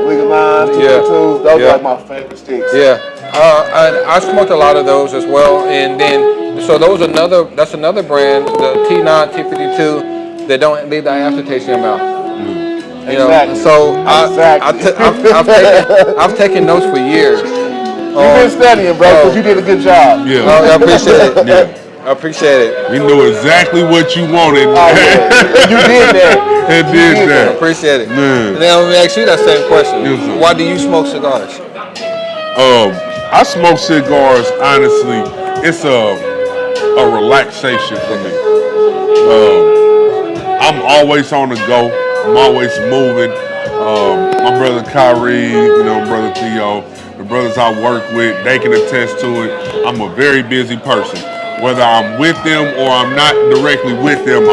E: Liga 9s, 222s. Those are like my favorite sticks.
C: Yeah, I smoked a lot of those as well, and then so that's another brand, the T9, T52, that don't leave the aftertaste in your mouth. You know, so I've taken those for years.
E: You've been studying, bro, because you did a good job.
D: Yeah,
C: I appreciate it.
D: Yeah.
C: I appreciate it.
D: We knew exactly what you wanted.
E: Oh, yeah. You did that.
D: It did
C: I
D: that.
C: appreciate it.
D: Yeah.
C: Now let me ask you that same question.
D: Yes, sir.
C: Why do you smoke cigars?
D: I smoke cigars. Honestly, it's a relaxation for me. I'm always on the go. I'm always moving. My brother Kyrie, my brother Theo, the brothers I work with, they can attest to it. I'm a very busy person. Whether I'm with them or I'm not directly with them,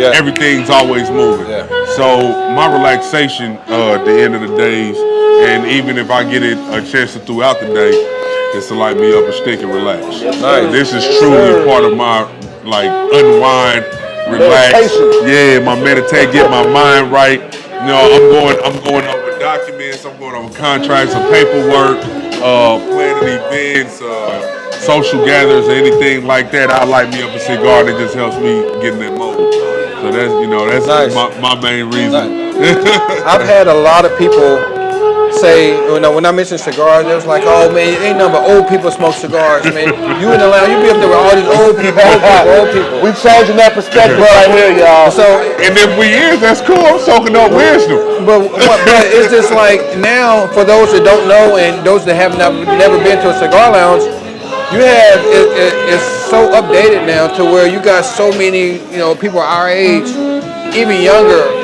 D: everything's always moving.
C: Yeah.
D: So my relaxation at the end of the days, and even if I get a chance to throughout the day, is to light me up a stick and relax.
C: Nice.
D: This is truly part of my unwind, relax. Yeah, my meditate, get my mind right. I'm going over documents, I'm going over contracts and paperwork, planning events, social gatherings, anything like that. I light me up a cigar that just helps me get in that mode. So that's
C: Nice.
D: my main reason.
C: I've had a lot of people say, when I mentioned cigars, it was like, oh man, ain't nothing but old people smoke cigars, man. You in the lounge, you be up there with all these old people.
E: We changing that perspective right here, y'all.
C: So,
D: And if we is, that's cool. I'm soaking up wisdom.
C: but it's just like now, for those that don't know and those that have never been to a cigar lounge, you have it's so updated now to where you got so many people our age, even younger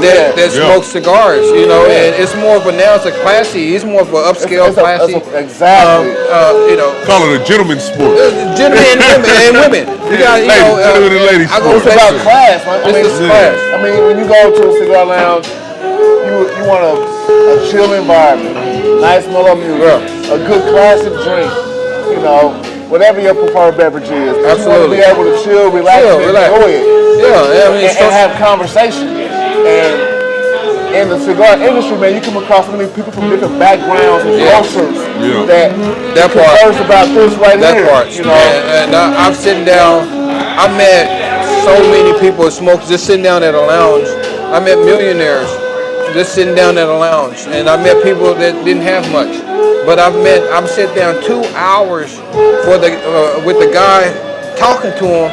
C: that smoke cigars, and it's more of now it's a classy. It's more of an upscale classy.
E: Exactly.
D: Call it a gentleman's sport.
C: Gentlemen and women. You got
D: gentlemen and ladies
C: I go
D: sport.
E: It's about class, man.
C: This is class.
E: I mean, when you go to a cigar lounge, you want a chill environment, nice mellow music, a good classic drink. Whatever your preferred beverage is.
C: Absolutely.
E: You want to be able to chill, relax, and enjoy it.
C: Yeah, I mean,
E: and have conversation. And in the cigar industry, man, you come across many people from different backgrounds and cultures that converse about this right
C: that
E: here.
C: part. And I'm sitting down. I met so many people that smoke just sitting down at a lounge. I met millionaires just sitting down at a lounge, and I met people that didn't have much. But I'm sitting down 2 hours with the guy talking to him,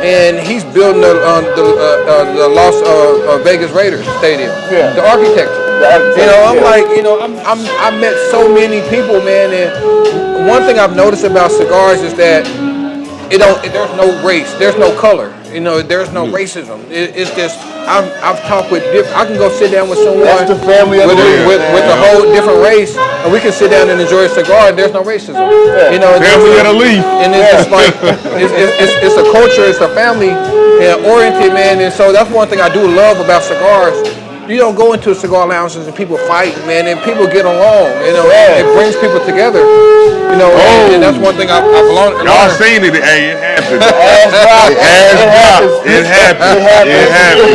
C: and he's building the Las Vegas Raiders stadium. Yeah. The architecture. I met so many people, man. And one thing I've noticed about cigars is that there's no race, there's no color. There's no racism. It's just I've talked with I can go sit down with someone
E: That's the family
C: with a whole different race, and we can sit down and enjoy a cigar. And there's no racism.
D: Family at a leaf.
C: And it's just like it's a culture, it's a family oriented, man. And so that's one thing I do love about cigars. You don't go into cigar lounges and people fight, man, and people get along. It brings people together. And that's one thing I've learned.
D: Y'all seen it? Hey, it happened. It happened.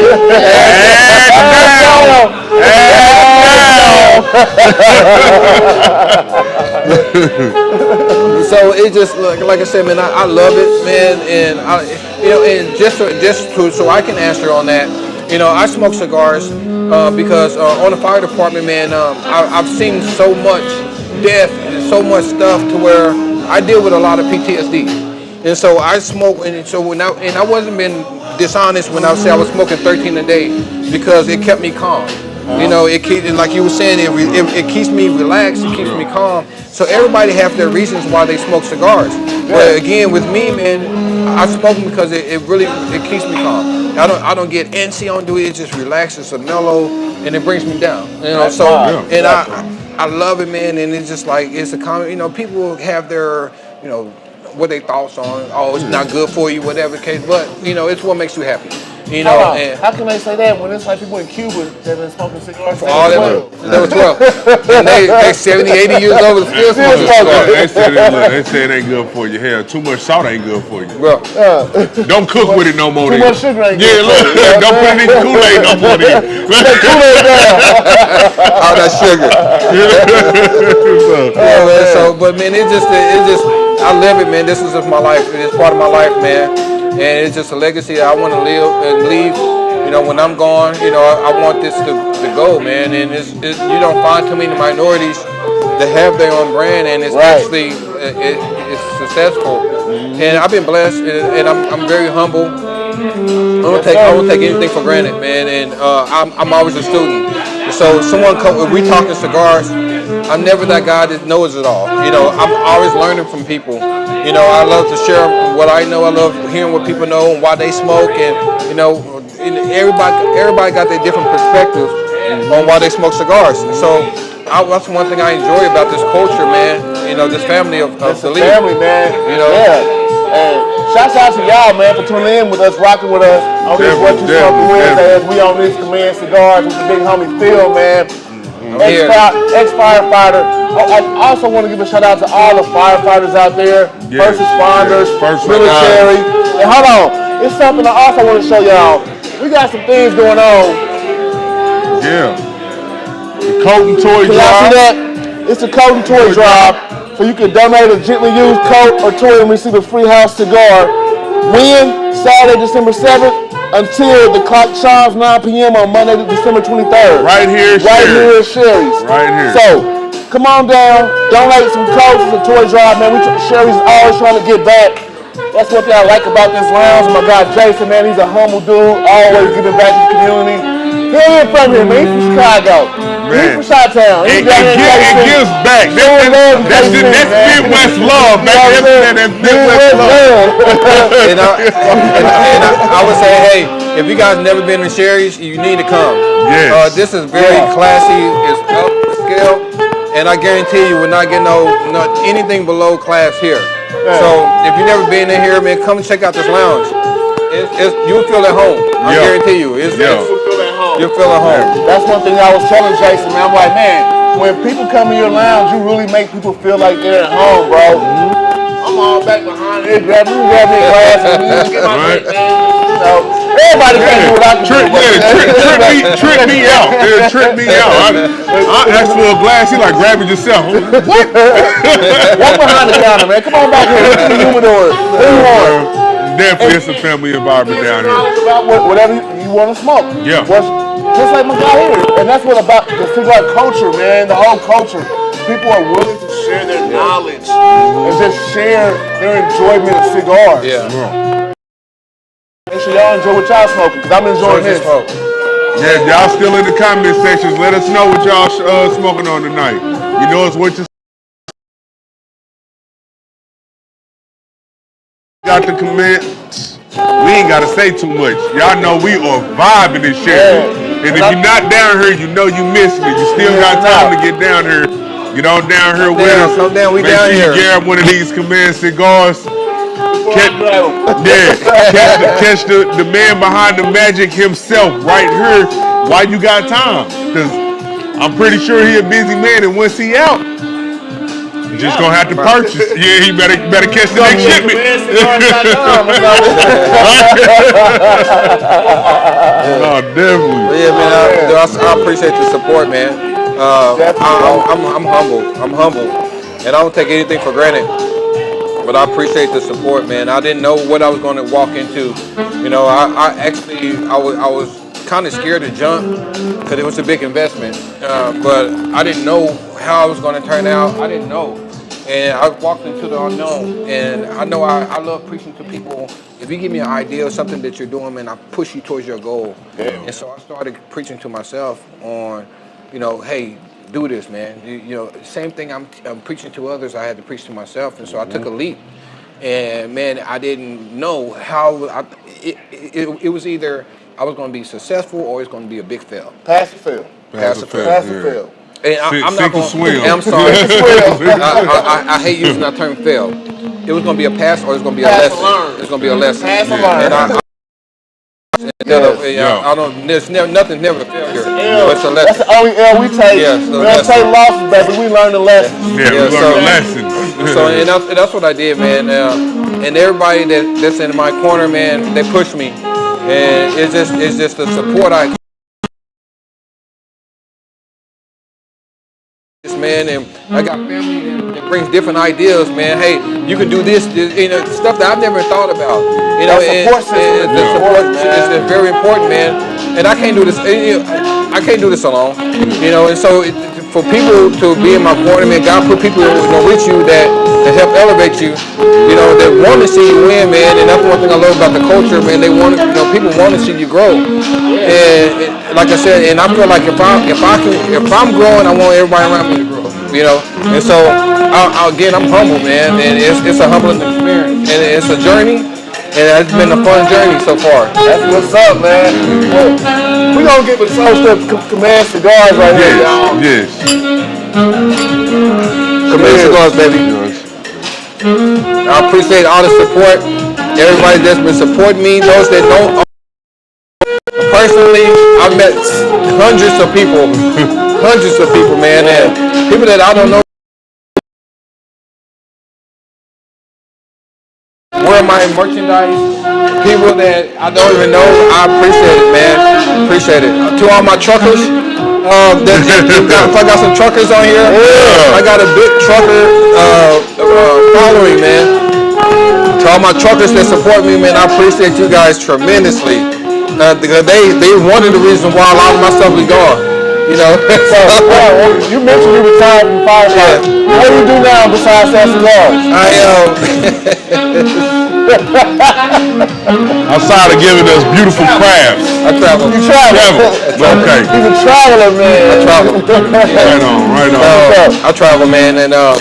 C: So it just like I said, man, I love it, man, and and just so I can answer on that. I smoke cigars because on the fire department, man, I've seen so much death and so much stuff to where I deal with a lot of PTSD, and so I smoke. And so I wasn't being dishonest when I say I was smoking 13 a day because it kept me calm. You know, it keeps, like you were saying, it keeps me relaxed. It keeps me calm. So everybody have their reasons why they smoke cigars. But again, with me, man, I smoke them because it really keeps me calm. I don't get antsy on do it. It just relaxes, it's mellow, and it brings me down. You know, so and I love it, man. And it's just like it's a common. You know, people have their what they thoughts on. Oh, it's not good for you, whatever the case. But it's what makes you happy. You know, and
E: how can they say that when it's like people in Cuba that been smoking cigars?
C: All they were 12. And they 70, 80 years old and still smoking cigars.
D: They say it ain't good for you. Hell, too much salt ain't good for you.
C: Bro.
D: Don't cook with it no more.
E: Too much sugar ain't
D: Yeah,
E: good
D: look,
E: for you.
D: don't put it in Kool-Aid no more. Let that Kool-Aid down.
C: All that sugar. Yeah, man. So, but man, it's just, I live it, man. This is just my life. It's part of my life, man. And it's just a legacy that I want to live and leave. You know, when I'm gone, I want this to go, man. And you don't find too many minorities that have their own brand, and it's actually it's successful. And I've been blessed, and I'm very humble. I don't take anything for granted, man. And I'm always a student. So if we talking cigars, I'm never that guy that knows it all. I'm always learning from people. I love to share what I know. I love hearing what people know and why they smoke, and everybody got their different perspectives on why they smoke cigars. So that's one thing I enjoy about this culture, man. This family of the league.
E: Family, man. And shouts out to y'all, man, for tuning in with us, rocking with us on this What You Smoking Wednesday as we on this Command Cigars with the big homie Phil, man. Ex-firefighter. I also want to give a shout out to all the firefighters out there, first responders, military. And hold on, it's something I also want to show y'all. We got some things going on.
D: Yeah. The coat and toy
E: Can y'all see that? It's the coat and toy drive. So you can donate a gently used coat or toy and receive a free house cigar. When? Saturday, December 7th until the clock chimes 9 p.m. on Monday, December 23rd.
D: Right here at
E: Sherry's.
D: Right here.
E: So, come on down, donate some coats. It's a toy drive, man. Sherry's always trying to get back. That's what I like about this lounge. My guy Jason, man, he's a humble dude, always giving back to the community. He ain't from here, man. He's from Chicago. He's from Chi-Town.
D: It gives back. That's Midwest love, man. That's Midwest love.
C: And I would say, hey, if you guys never been to Sherry's, you need to come.
D: Yes.
C: This is very classy. It's upscale, and I guarantee you, we're not getting not anything below class here. So if you've never been in here, man, come check out this lounge. You'll feel at home. I guarantee you. You'll feel at home.
E: That's one thing I was telling Jason, man. I'm like, man, when people come in your lounge, you really make people feel like they're at home, bro. I'm all back behind it. Grab me a glass and get my drink, man. Everybody can't do what I can do.
D: Trick me out. Trick me out. I asked for a glass. He like, grab it yourself. What?
E: Walk behind the counter, man. Come on back here. Look at the humidor. What do you want?
D: Definitely, it's a family environment down here.
E: Whatever you want to smoke.
D: Yeah.
E: Just like my guy here. And that's what about the cigar culture, man. The whole culture. People are willing to share their knowledge and just share their enjoyment of cigars. Make sure y'all enjoy what y'all smoking, because I'm enjoying this.
D: Yeah, y'all still in the comment sections. Let us know what y'all smoking on tonight. You know it's what you got the comments. We ain't got to say too much. Y'all know we are vibing and sharing. And if you're not down here, you know you missing it. You still got time to get down here. Get on down here with us.
C: Come down, we
D: Make
C: down
D: sure
C: here.
D: you grab one of these Command cigars. Catch the man behind the magic himself right here while you got time. Because I'm pretty sure he a busy man, and once he out, you just gonna have to purchase. Yeah, he better catch the next shipment. Oh, definitely.
C: Yeah, man. I appreciate the support, man. I'm humble, and I don't take anything for granted. But I appreciate the support, man. I didn't know what I was going to walk into. I was kind of scared to jump because it was a big investment. But I didn't know how I was going to turn out. I didn't know. and I walked into the unknown. And I know I love preaching to people. If you give me an idea of something that you're doing, man, I push you towards your goal. And so I started preaching to myself on, hey, do this, man. Same thing I'm preaching to others, I had to preach to myself. And so I took a leap. And man, I didn't know how. It was either I was going to be successful or it's going to be a big fail.
E: Pass or fail.
C: Pass or fail.
E: Pass or fail.
C: And I'm not going to
D: swim.
C: I'm sorry. I hate using that term fail. It was going to be a pass or it's going to be a
E: Pass
C: lesson.
E: or learn.
C: It's going to be a lesson.
E: Pass or learn.
C: And I don't. There's nothing's never a failure. But it's a lesson.
E: That's the only L we take.
C: Yeah,
E: We don't take losses, baby. We learn the lessons.
D: Yeah, we learned a lesson.
C: So and that's what I did, man. And everybody that's in my corner, man, they pushed me, and it's just the support I. Man, and I got family that brings different ideas, man. Hey, you can do this, stuff that I've never thought about.
E: That support system
C: the support is very important, man. And I can't do this. I can't do this alone, And so for people to be in my corner, man, God put people with you that help elevate you, that want to see you win, man. And that's one thing I love about the culture, man. They want, people want to see you grow. And like I said, and I feel like if I'm growing, I want everybody around me to grow, And so again, I'm humble, man, and it's a humbling experience, and it's a journey, and it's been a fun journey so far.
E: That's what's up, man. Well, we gonna get with some stuff. Command Cigars right here, y'all.
D: Yes.
C: Command Cigars, baby. I appreciate all the support. Everybody that's been supporting me, those that don't. Personally, I've met hundreds of people, man, and people that I don't know. Wear my merchandise, people that I don't even know. I appreciate it, man. Appreciate it. To all my truckers, if I got some truckers on here, I got a big trucker following, man. To all my truckers that support me, man, I appreciate you guys tremendously. Because they one of the reasons why a lot of my stuff is gone.
E: You mentioned you retired from firefighting. What do you do now besides sell cigars?
D: Outside of giving us beautiful crafts.
C: I travel.
E: You travel.
D: Okay.
E: He's a traveler, man.
C: I travel.
D: Right on.
C: I travel, man, and I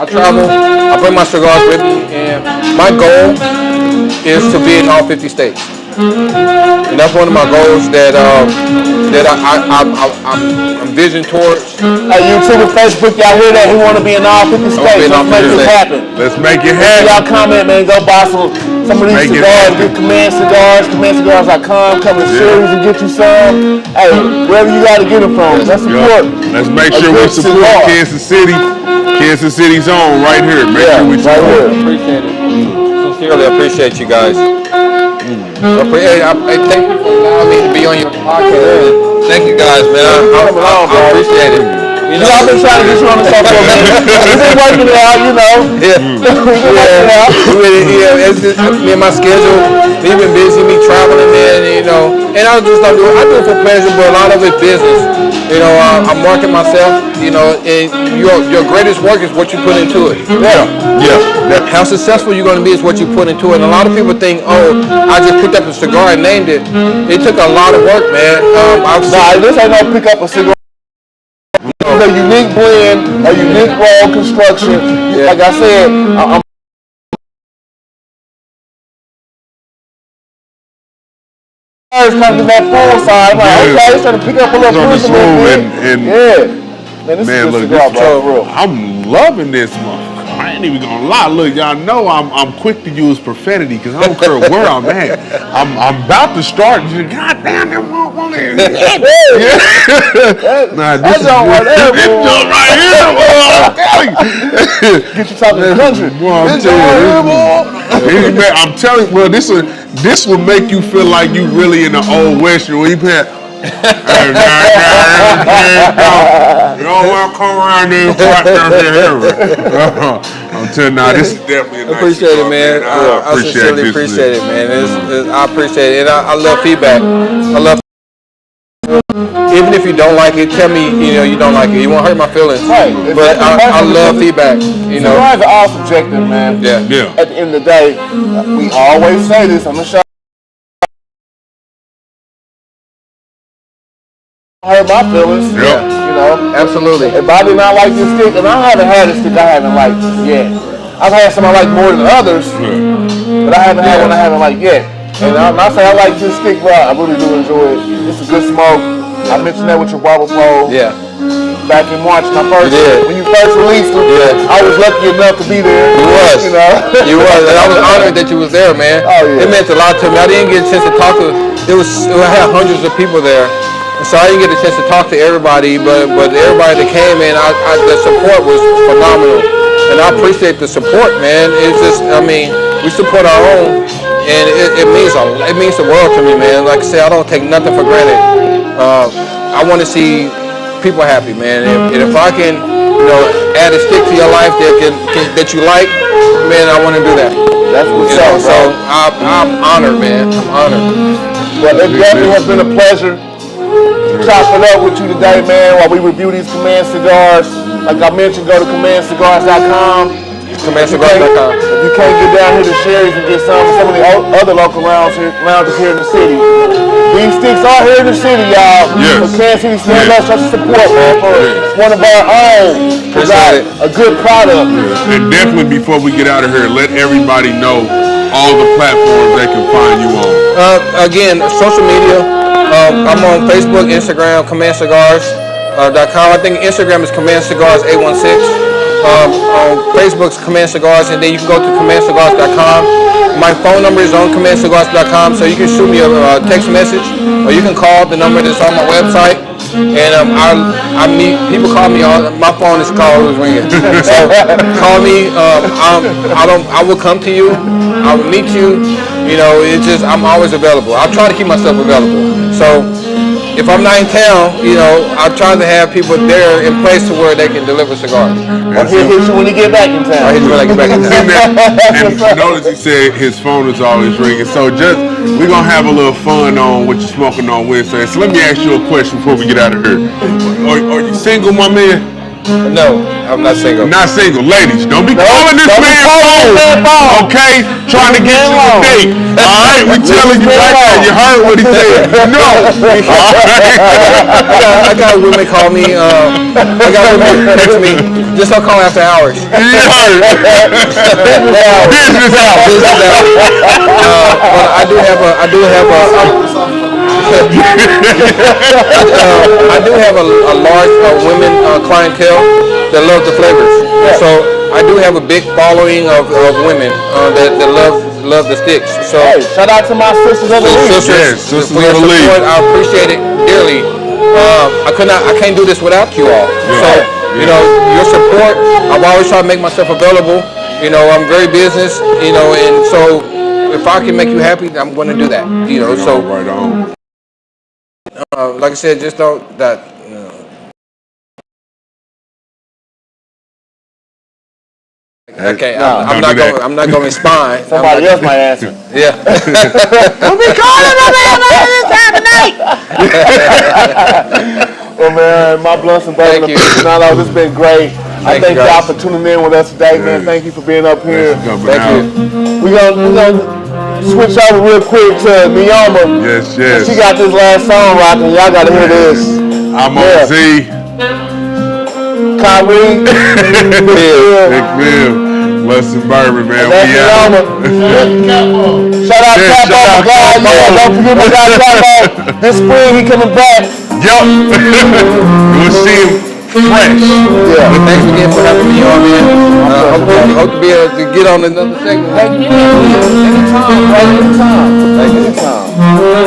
C: travel. I bring my cigars with me, and my goal is to be in all 50 states. And that's one of my goals that I'm vision towards.
E: YouTube and Facebook, y'all hear that? He want to be in all 50 states. Let's make it happen.
D: Let's make it
E: Y'all
D: happen.
E: comment, man. Go buy some of these cigars. Get Command Cigars, CommandCigars.com. Come to Series and get you some. Hey, wherever you got to get them from. Let's support.
D: Let's make sure we support Kansas City. Kansas City's own right here. Make sure we support.
C: Appreciate it. Sincerely appreciate you guys. I thank you for allowing me to be on your podcast. Thank you guys, man. I appreciate it.
E: I've been trying to get you on the show for a minute. We've been working it out,
C: It's just me and my schedule. We've been busy, me traveling, man, and I just don't do it. I do it for pleasure, but a lot of it's business. I'm marketing myself, and your greatest work is what you put into it.
D: Yeah.
C: How successful you're going to be is what you put into it. And a lot of people think, I just picked up a cigar and named it. It took a lot of work, man.
E: This ain't no pick up a cigar. It's a unique blend, a unique roll construction. Yeah. Like I said, I'm kind of that full side. I'm like, okay, it's trying to pick up a little bit. Man, this is a cigar, bro.
D: I'm loving this, motherfucker. I ain't even gonna lie. Look, y'all know I'm quick to use profanity because I don't care where I'm at. I'm about to start. God damn, that one is. Nah, this joint right there,
E: Get you talking to the country.
D: I'm telling you, bro, this will make you feel like you really in the old western where you pay. You don't want to come around there and fight down here. I'm telling you, this is definitely a nice
C: appreciate
D: cigar,
C: it, man. I sincerely appreciate it, man. I appreciate it, and I love feedback. I love even if you don't like it, tell me, you don't like it. You won't hurt my feelings.
E: Right.
C: But I love feedback,
E: Cigars are all subjective, man.
C: Yeah.
D: Yeah.
E: At the end of the day, we always say this on the show. Hurt my feelings.
D: Yeah.
C: Absolutely.
E: If I did not like this stick, and I haven't had a stick I haven't liked yet. I've had some I like more than others, but I haven't had one I haven't liked yet. And I'm not saying I like this stick, but I really do enjoy it. It's a good smoke. I mentioned that with your barber pole.
C: Yeah.
E: Back in March, when you first released them, I was lucky enough to be there.
C: You was. You was. And I was honored that you was there, man.
E: Oh, yeah.
C: It meant a lot to me. I didn't get a chance to talk to, I had hundreds of people there. So I didn't get a chance to talk to everybody, but everybody that came in, the support was phenomenal. And I appreciate the support, man. It's just, we support our own, and it means the world to me, man. Like I said, I don't take nothing for granted. I want to see people happy, man. And if I can, add a stick to your life that you like, man, I want to do that.
E: That's what's up,
C: so I'm honored, man. I'm honored.
E: Well, it definitely has been a pleasure chopping up with you today, man, while we review these Command cigars. Like I mentioned, go to commandcigars.com.
C: Commandcigars.com.
E: If you can't get down here to Sherry's and get some of the other local lounges here in the city. These sticks are here in the city, y'all.
D: Yes.
E: So Kansas City stand up, such support, man, for one of our own. Provide a good product.
D: And definitely before we get out of here, let everybody know all the platforms they can find you on.
C: Again, social media. I'm on Facebook, Instagram, commandcigars.com. I think Instagram is Command Cigars 816. On Facebook's Command Cigars, and then you can go to commandcigars.com. My phone number is on commandcigars.com, so you can shoot me a text message, or you can call the number that's on my website. And I meet people call me. My phone is always ringing. So call me. I will come to you. I will meet you. It's just I'm always available. I try to keep myself available. So if I'm not in town, I try to have people there in place to where they can deliver cigars.
E: Or he'll hit you when you get back in town.
C: I hit you when I get back in town.
D: And notice he said his phone is always ringing. So we're going to have a little fun on what you're smoking on Wednesday. So let me ask you a question before we get out of here. Are you single, my man?
C: No, I'm not single.
D: Not single. Ladies, don't be calling this man phone, okay? Trying to get you a date. All right? We're telling you right now. You heard what he said. No. All right.
C: I got women call me. I got women text me. Just don't call after hours.
D: You heard. Business hours.
C: But I do have a large women clientele that love the flavors. So I do have a big following of women that love the sticks. So
E: Hey, shout out to my sisters of the league.
D: Sisters
C: for your
D: of the league.
C: support, I appreciate it dearly. I can't do this without you all. So your support. I've always tried to make myself available. I'm very business. And so if I can make you happy, I'm going to do that. So
D: right on.
C: like I said, just don't that. Okay, I'm not going to respond.
E: Somebody else might answer.
C: Yeah.
E: We'll be calling my man this time of night. Well, man, my blunts and bourbon.
C: Thank you.
E: Nalo, this has been great. I
C: Thank
E: thank
C: you,
E: y'all
C: guys.
E: for tuning in with us today, man. Thank you for being up here.
C: Thank you.
E: We're gonna switch over real quick to Niyama.
D: Yes.
E: She got this last song rocking. Y'all gotta hear this.
D: I'm on Z.
E: Kyrie.
D: Big Bill. Blessed Bourbon, man.
E: That's
D: We out.
E: Niyama. Shout out
D: Yeah,
E: Capo.
D: shout out
E: God,
D: Capo.
E: yeah, don't forget my guy Capo. This spring he coming back.
D: Yup. We'll see him fresh.
E: Yeah.
C: Thanks again for having me on, man. Hope to be able to get on another segment.
E: Thank you. Anytime, brother. Anytime.
G: Anytime.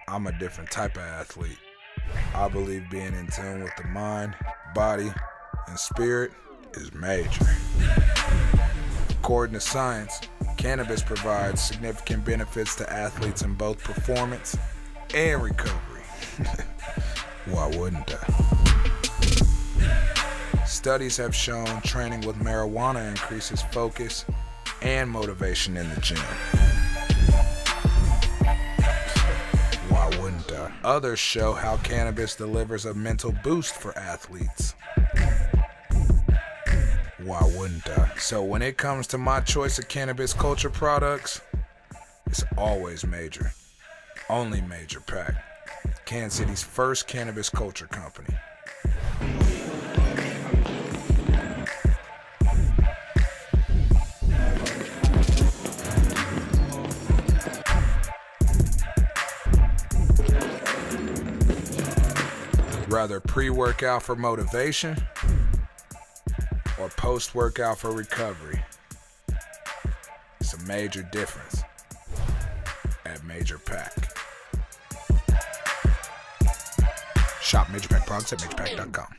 F: I'm a different type of athlete. I believe being in tune with the mind, body, and spirit is major. According to science, cannabis provides significant benefits to athletes in both performance and recovery. Why wouldn't I? Studies have shown training with marijuana increases focus and motivation in the gym. Why wouldn't I? Others show how cannabis delivers a mental boost for athletes. Why wouldn't I? So when it comes to my choice of cannabis culture products, it's always major. Only Major Pack. Kansas City's first cannabis culture company. Rather pre-workout for motivation or post-workout for recovery. It's a major difference at Major Pack. Shop Major Pack products at majorpack.com.